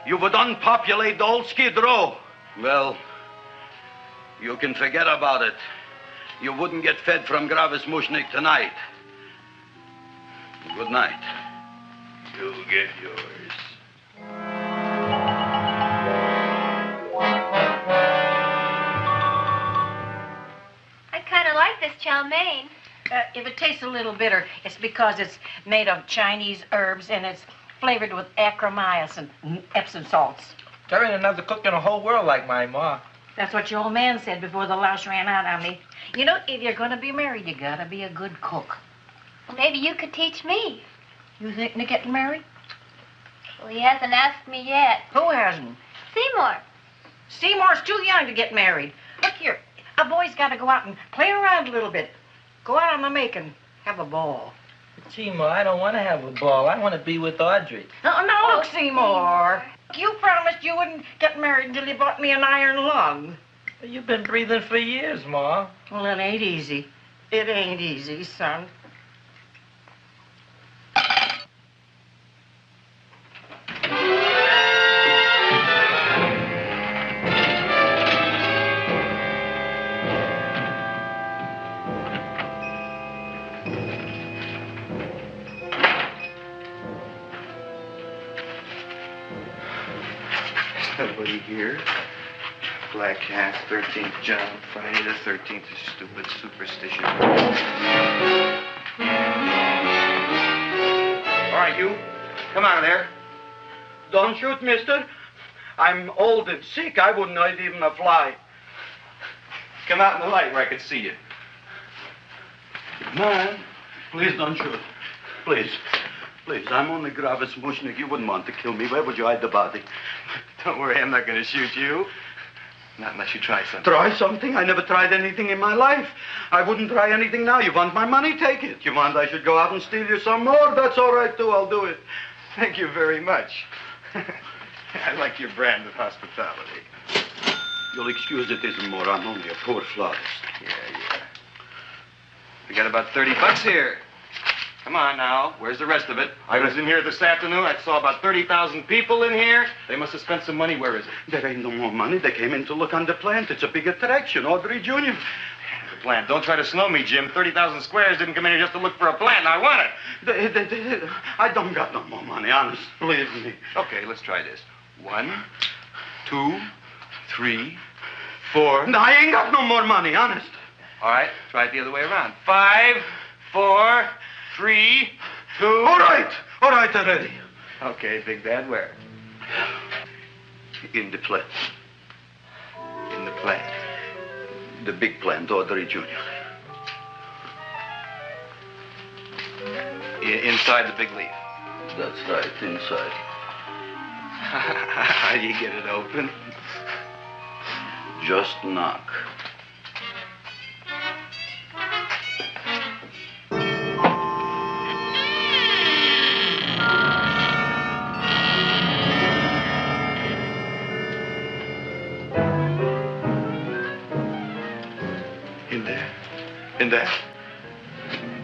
You would unpopulate the old Skid Row. Well, you can forget about it. You wouldn't get fed from Gravis Mushnik tonight. Good night. You'll get yours. I kind of like this chow mein. If it tastes a little bitter, it's because it's made of Chinese herbs and it's flavored with acromyces and Epsom salts. There ain't another cook in the whole world like my ma. That's what your old man said before the louse ran out on me. You know, if you're going to be married, you got to be a good cook. Well, maybe you could teach me. You thinking of getting married? Well, he hasn't asked me yet. Who hasn't? Seymour. Seymour's too young to get married. Look here, a boy's got to go out and play around a little bit. Go out on the make and have a ball. Gee, Ma, I don't want to have a ball. I want to be with Audrey. No, look, Seymour. You promised you wouldn't get married until you bought me an iron lung. You've been breathing for years, Ma. Well, it ain't easy. It ain't easy, son. here. Black cat, 13th John, Friday the 13th is stupid superstition. All right, you. Come out of there. Don't shoot, mister. I'm old and sick. I wouldn't hurt even a fly. Come out in the light where I can see you. Man, please don't shoot. Please. Please, I'm only Gravis Mushnik. You wouldn't want to kill me. Where would you hide the body? Don't worry, I'm not going to shoot you. Not unless you try something. Try something? I never tried anything in my life. I wouldn't try anything now. You want my money? Take it. You want I should go out and steal you some more? That's all right, too. I'll do it. Thank you very much. I like your brand of hospitality. You'll excuse it isn't more. I'm only a poor florist. Yeah. We got about $30 here. Come on now. Where's the rest of it? I was in here this afternoon. I saw about 30,000 people in here. They must have spent some money. Where is it? There ain't no more money. They came in to look on the plant. It's a big attraction. Audrey Jr. The plant. Don't try to slow me, Jim. 30,000 squares didn't come in here just to look for a plant. I want it. I don't got no more money, honest. Believe me. Okay, let's try this. 1, 2, 3, 4. No, I ain't got no more money, honest. All right, try it the other way around. 5, 4, 3, 2. All right already. Okay, Big Bad, where? In the plant. In the plant. The big plant, Audrey Jr. Inside the big leaf. That's right, inside. How do you get it open? Just knock. In there?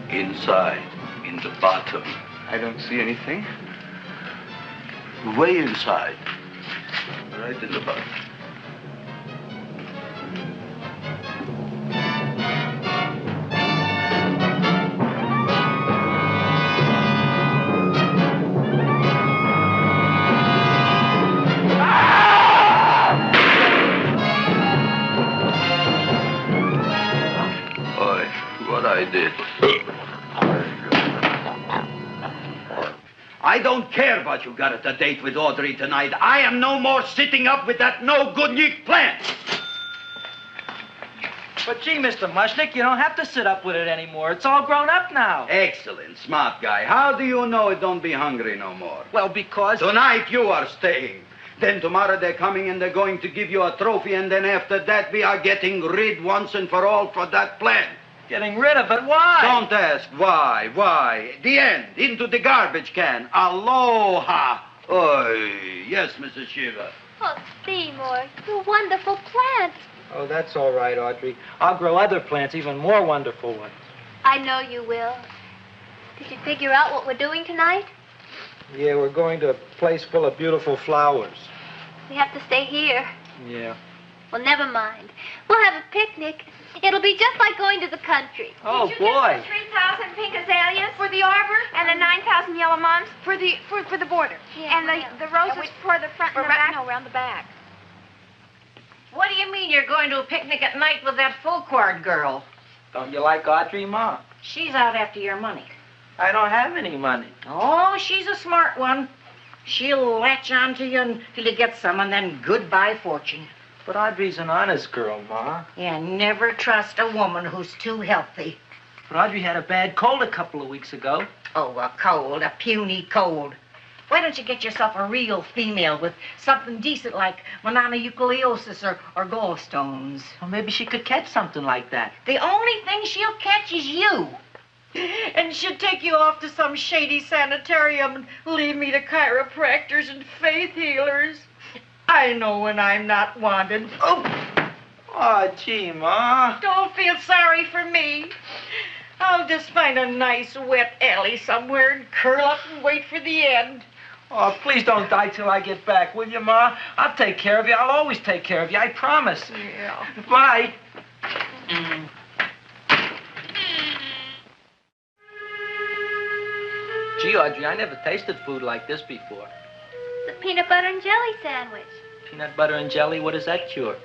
Inside, in the bottom. I don't see anything. Way inside. Right in the bottom. I did. I don't care what you got at the date with Audrey tonight. I am no more sitting up with that no-good Nick plant. But gee, Mr. Mushnick, you don't have to sit up with it anymore. It's all grown up now. Excellent, smart guy. How do you know it don't be hungry no more? Well, because... Tonight you are staying. Then tomorrow they're coming and they're going to give you a trophy, and then after that we are getting rid once and for all for that plant. Getting rid of it? Why? Don't ask why. Why? The end. Into the garbage can. Aloha. Oy. Yes, Mrs. Shiva. Oh, Seymour, you wonderful plant. Oh, that's all right, Audrey. I'll grow other plants, even more wonderful ones. I know you will. Did you figure out what we're doing tonight? Yeah, we're going to a place full of beautiful flowers. We have to stay here. Yeah. Well, never mind. We'll have a picnic. It'll be just like going to the country. Oh, boy. 3,000 pink azaleas for the arbor and the 9,000 yellow mums for the border. Yeah, and the roses for the front and the back. No, around the back. What do you mean you're going to a picnic at night with that full-quart girl? Don't you like Audrey, Ma? She's out after your money. I don't have any money. Oh, she's a smart one. She'll latch on to you until you get some, and then goodbye fortune. But Audrey's an honest girl, Ma. Yeah, never trust a woman who's too healthy. But Audrey had a bad cold a couple of weeks ago. Oh, a cold, a puny cold. Why don't you get yourself a real female with something decent like mononucleosis or gallstones? Well, maybe she could catch something like that. The only thing she'll catch is you. And she'd take you off to some shady sanitarium and leave me to chiropractors and faith healers. I know when I'm not wanted. Oh, gee, Ma. Don't feel sorry for me. I'll just find a nice wet alley somewhere and curl up and wait for the end. Oh, please don't die till I get back, will you, Ma? I'll take care of you. I'll always take care of you. I promise. Yeah. Bye. Gee, Audrey, I never tasted food like this before. The peanut butter and jelly sandwich. Peanut butter and jelly, what does that cure?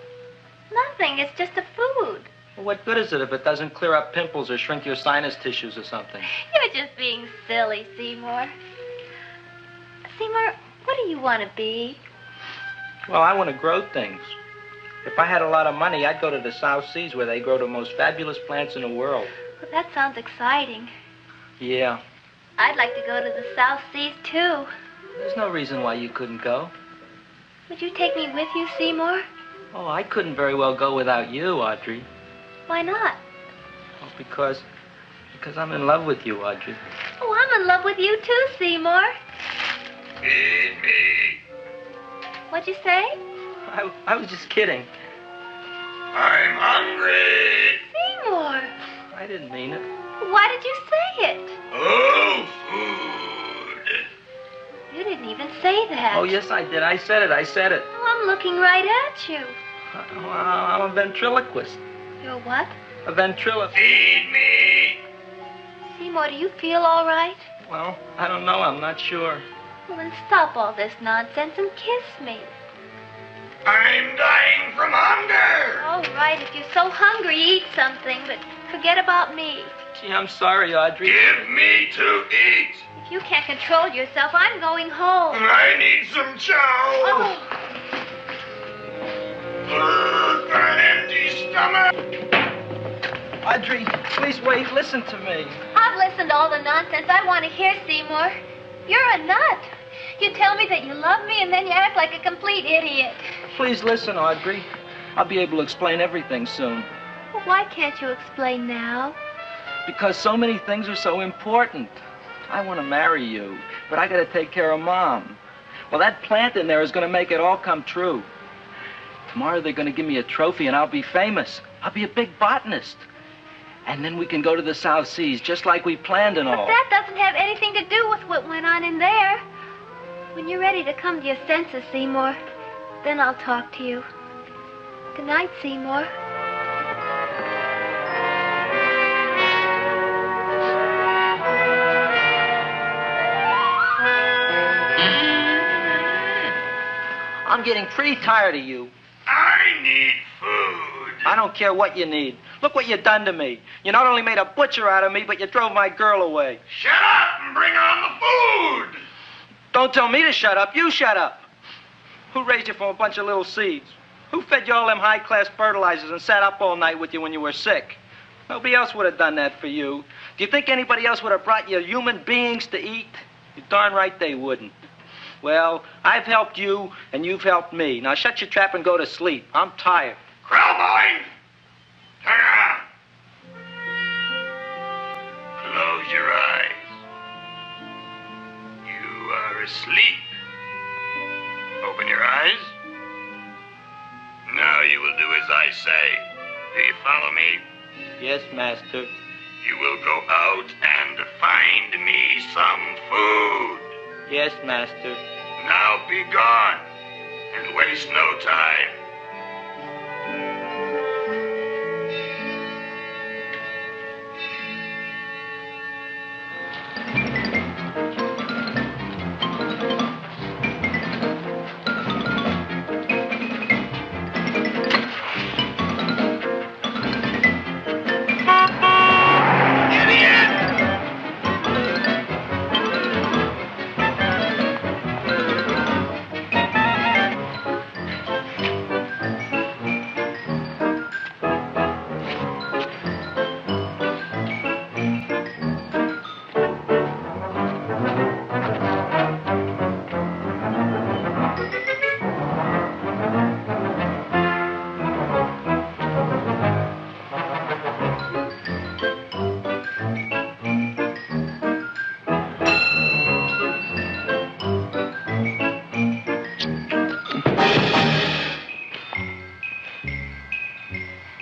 Nothing. It's just a food. Well, what good is it if it doesn't clear up pimples or shrink your sinus tissues or something? You're just being silly, Seymour. Seymour, what do you want to be? Well, I want to grow things. If I had a lot of money, I'd go to the South Seas where they grow the most fabulous plants in the world. Well, that sounds exciting. Yeah. I'd like to go to the South Seas, too. There's no reason why you couldn't go. Would you take me with you, Seymour? Oh, I couldn't very well go without you, Audrey. Why not? Oh, because I'm in love with you, Audrey. Oh, I'm in love with you, too, Seymour. Feed me. What'd you say? I was just kidding. I'm hungry. Seymour. I didn't mean it. Why did you say it? Oh, food. You didn't even say that. Oh, yes, I did. I said it. Oh, I'm looking right at you. I'm a ventriloquist. You're what? A ventriloquist. Feed me. Seymour, do you feel all right? Well, I don't know. I'm not sure. Well, then stop all this nonsense and kiss me. I'm dying from hunger. All right, if you're so hungry, eat something, but forget about me. Gee, I'm sorry, Audrey. Give me to eat. If you can't control yourself, I'm going home. I need some chow. Oh. An empty stomach. Audrey, please wait. Listen to me. I've listened to all the nonsense I want to hear, Seymour. You're a nut. You tell me that you love me, and then you act like a complete idiot. Please listen, Audrey. I'll be able to explain everything soon. Well, why can't you explain now? Because so many things are so important. I want to marry you, but I got to take care of Mom. Well, that plant in there is going to make it all come true. Tomorrow they're going to give me a trophy, and I'll be famous. I'll be a big botanist. And then we can go to the South Seas, just like we planned and all. But that doesn't have anything to do with what went on in there. When you're ready to come to your senses, Seymour, then I'll talk to you. Good night, Seymour. I'm getting pretty tired of you. I need food. I don't care what you need. Look what you done to me. You not only made a butcher out of me, but you drove my girl away. Shut up and bring on the food. Don't tell me to shut up. You shut up. Who raised you from a bunch of little seeds? Who fed you all them high-class fertilizers and sat up all night with you when you were sick? Nobody else would have done that for you. Do you think anybody else would have brought you human beings to eat? You're darn right they wouldn't. Well, I've helped you, and you've helped me. Now shut your trap and go to sleep. I'm tired. Krellboy, turn around. Close your eyes. You are asleep. Open your eyes. Now you will do as I say. Do you follow me? Yes, master. You will go out and find me some food. Yes, master. Now be gone and waste no time.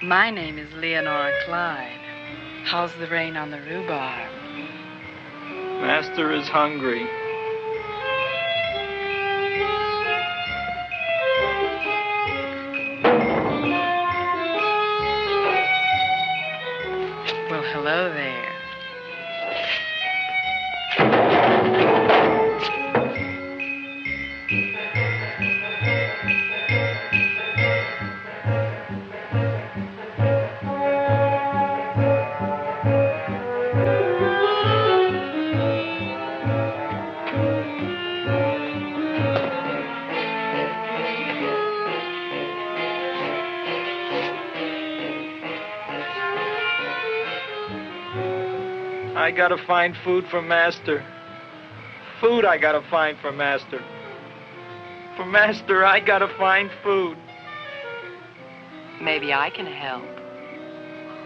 My name is Leonora Clyde. How's the rain on the rhubarb? Master is hungry. Well, hello there. I gotta find food for Master. Food I gotta find for Master. For Master, I gotta find food. Maybe I can help.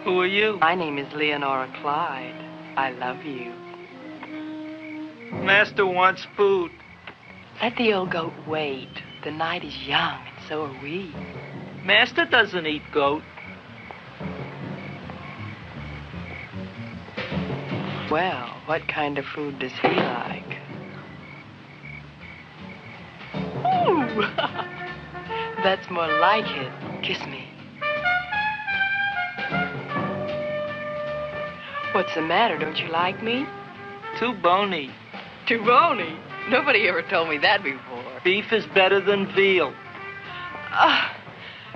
Who are you? My name is Leonora Clyde. I love you. Master wants food. Let the old goat wait. The night is young, and so are we. Master doesn't eat goat. Well, what kind of food does he like? Ooh! That's more like it. Kiss me. What's the matter? Don't you like me? Too bony. Too bony? Nobody ever told me that before. Beef is better than veal. Ah,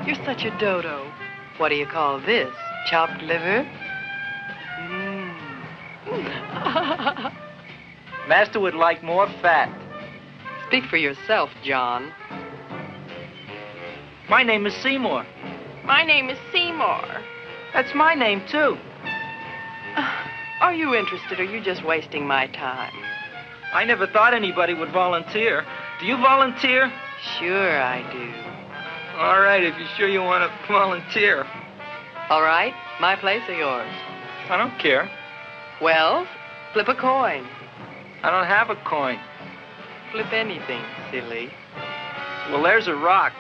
you're such a dodo. What do you call this? Chopped liver? Master would like more fat. Speak for yourself, John. My name is Seymour. My name is Seymour. That's my name, too. Are you interested, or are you just wasting my time? I never thought anybody would volunteer. Do you volunteer? Sure I do. All right, if you're sure you want to volunteer. All right, my place or yours? I don't care. Well, flip a coin. I don't have a coin. Flip anything, silly. Well, there's a rock.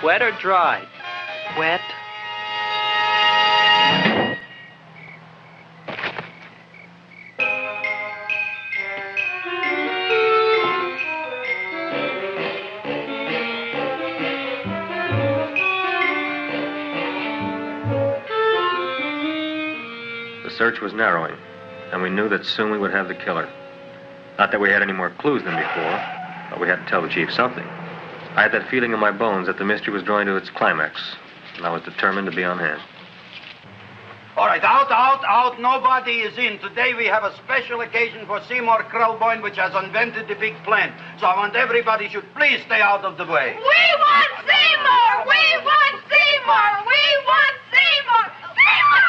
Wet or dry? Wet. The search was narrowing, and we knew that soon we would have the killer. Not that we had any more clues than before, but we had to tell the chief something. I had that feeling in my bones that the mystery was drawing to its climax, and I was determined to be on hand. All right, out. Nobody is in. Today we have a special occasion for Seymour Krelboyne, which has invented the big plan. So I want everybody should please stay out of the way. We want Seymour! We want Seymour! We want Seymour! Seymour!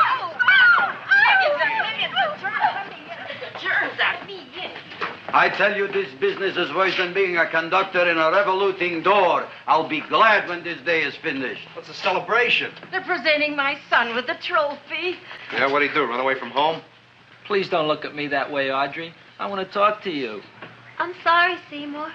I tell you, this business is worse than being a conductor in a revoluting door. I'll be glad when this day is finished. What's a celebration? They're presenting my son with the trophy. Yeah, what'd he do, run away from home? Please don't look at me that way, Audrey. I want to talk to you. I'm sorry, Seymour.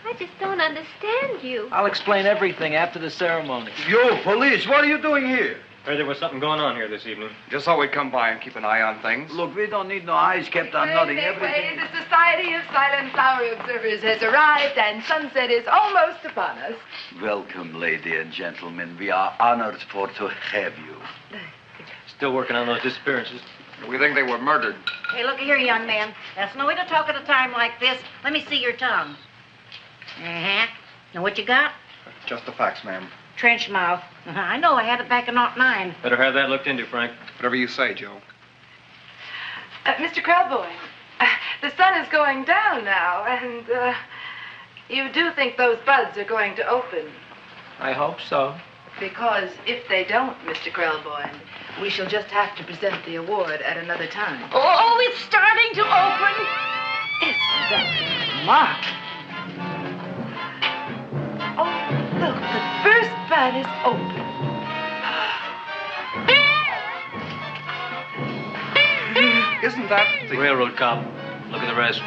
I just don't understand you. I'll explain everything after the ceremony. You, police, what are you doing here? Heard there was something going on here this evening. Just thought we'd come by and keep an eye on things. Look, we don't need no eyes kept on nothing. Everything. The Society of Silent Flower Observers has arrived, and sunset is almost upon us. Welcome, lady and gentlemen. We are honored for to have you. Still working on those disappearances. We think they were murdered. Hey, look here, young man. That's no way to talk at a time like this. Let me see your tongue. Uh-huh. Now, what you got? Just the facts, ma'am. Trench mouth. I know, I had it back in '09. Better have that looked into, Frank. Whatever you say, Joe. Mr. Krelboyne, the sun is going down now, and you do think those buds are going to open? I hope so. Because if they don't, Mr. Krelboyne, we shall just have to present the award at another time. Oh, it's starting to open. Isn't that marvelous? Oh, look, the first bud is open. Isn't that the railroad cop? Look at the rest.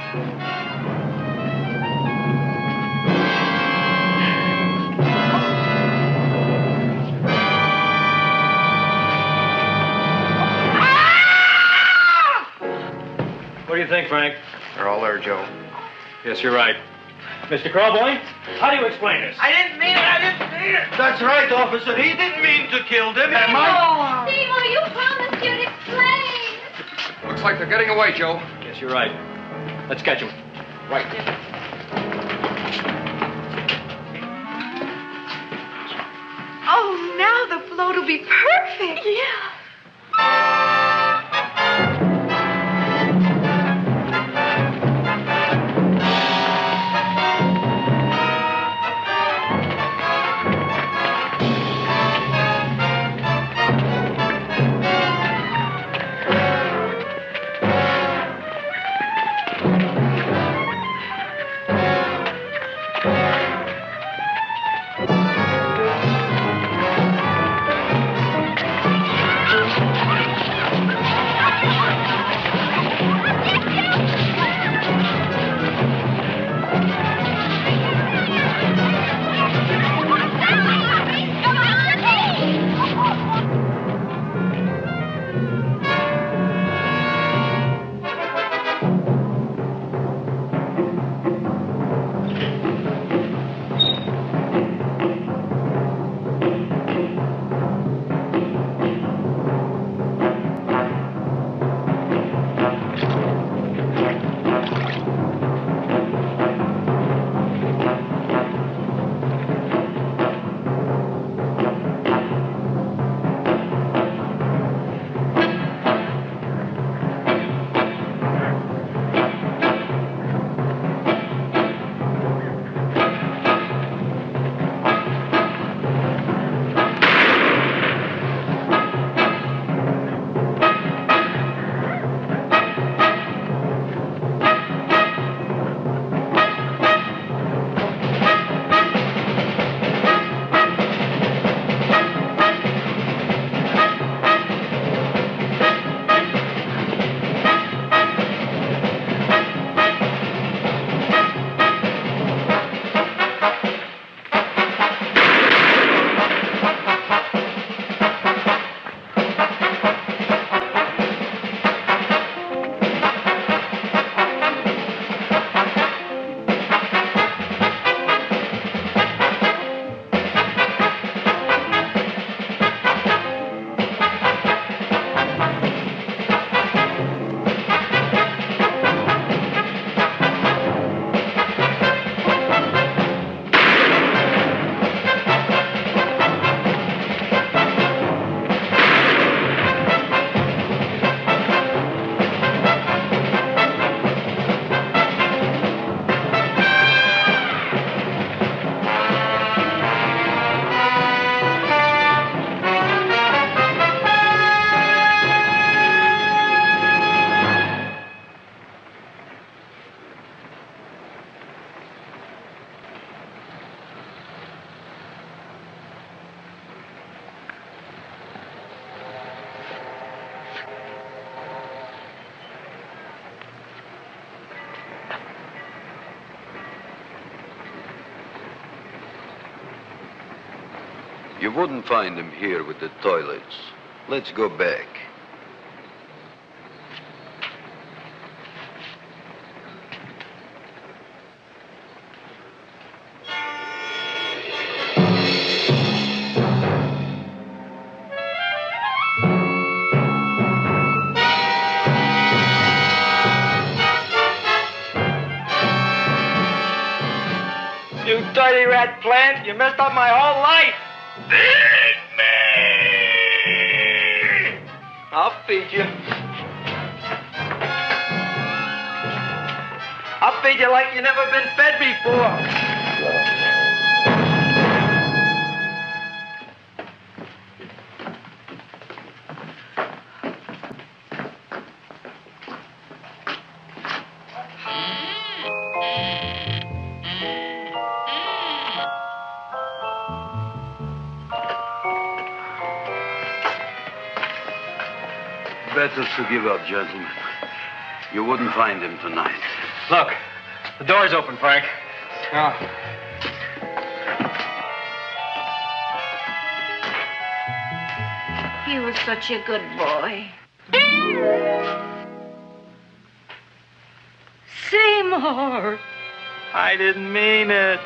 What do you think, Frank? They're all there, Joe. Yes, you're right. Mr. Krelboyne, how do you explain this? I didn't mean it. That's right, officer. He didn't mean to kill them. Am I? Seymour, you promised you'd explain. Looks like they're getting away, Joe. Yes, you're right. Let's catch them. Right. Oh, now the float will be perfect. Yeah. You wouldn't find him here with the toilets. Let's go back. You dirty rat plant, you messed up my whole life. Feed me! I'll feed you. I'll feed you like you never been fed before. Better to give up, gentlemen. You wouldn't find him tonight. Look, the door's open, Frank. Oh. He was such a good boy. Seymour! I didn't mean it.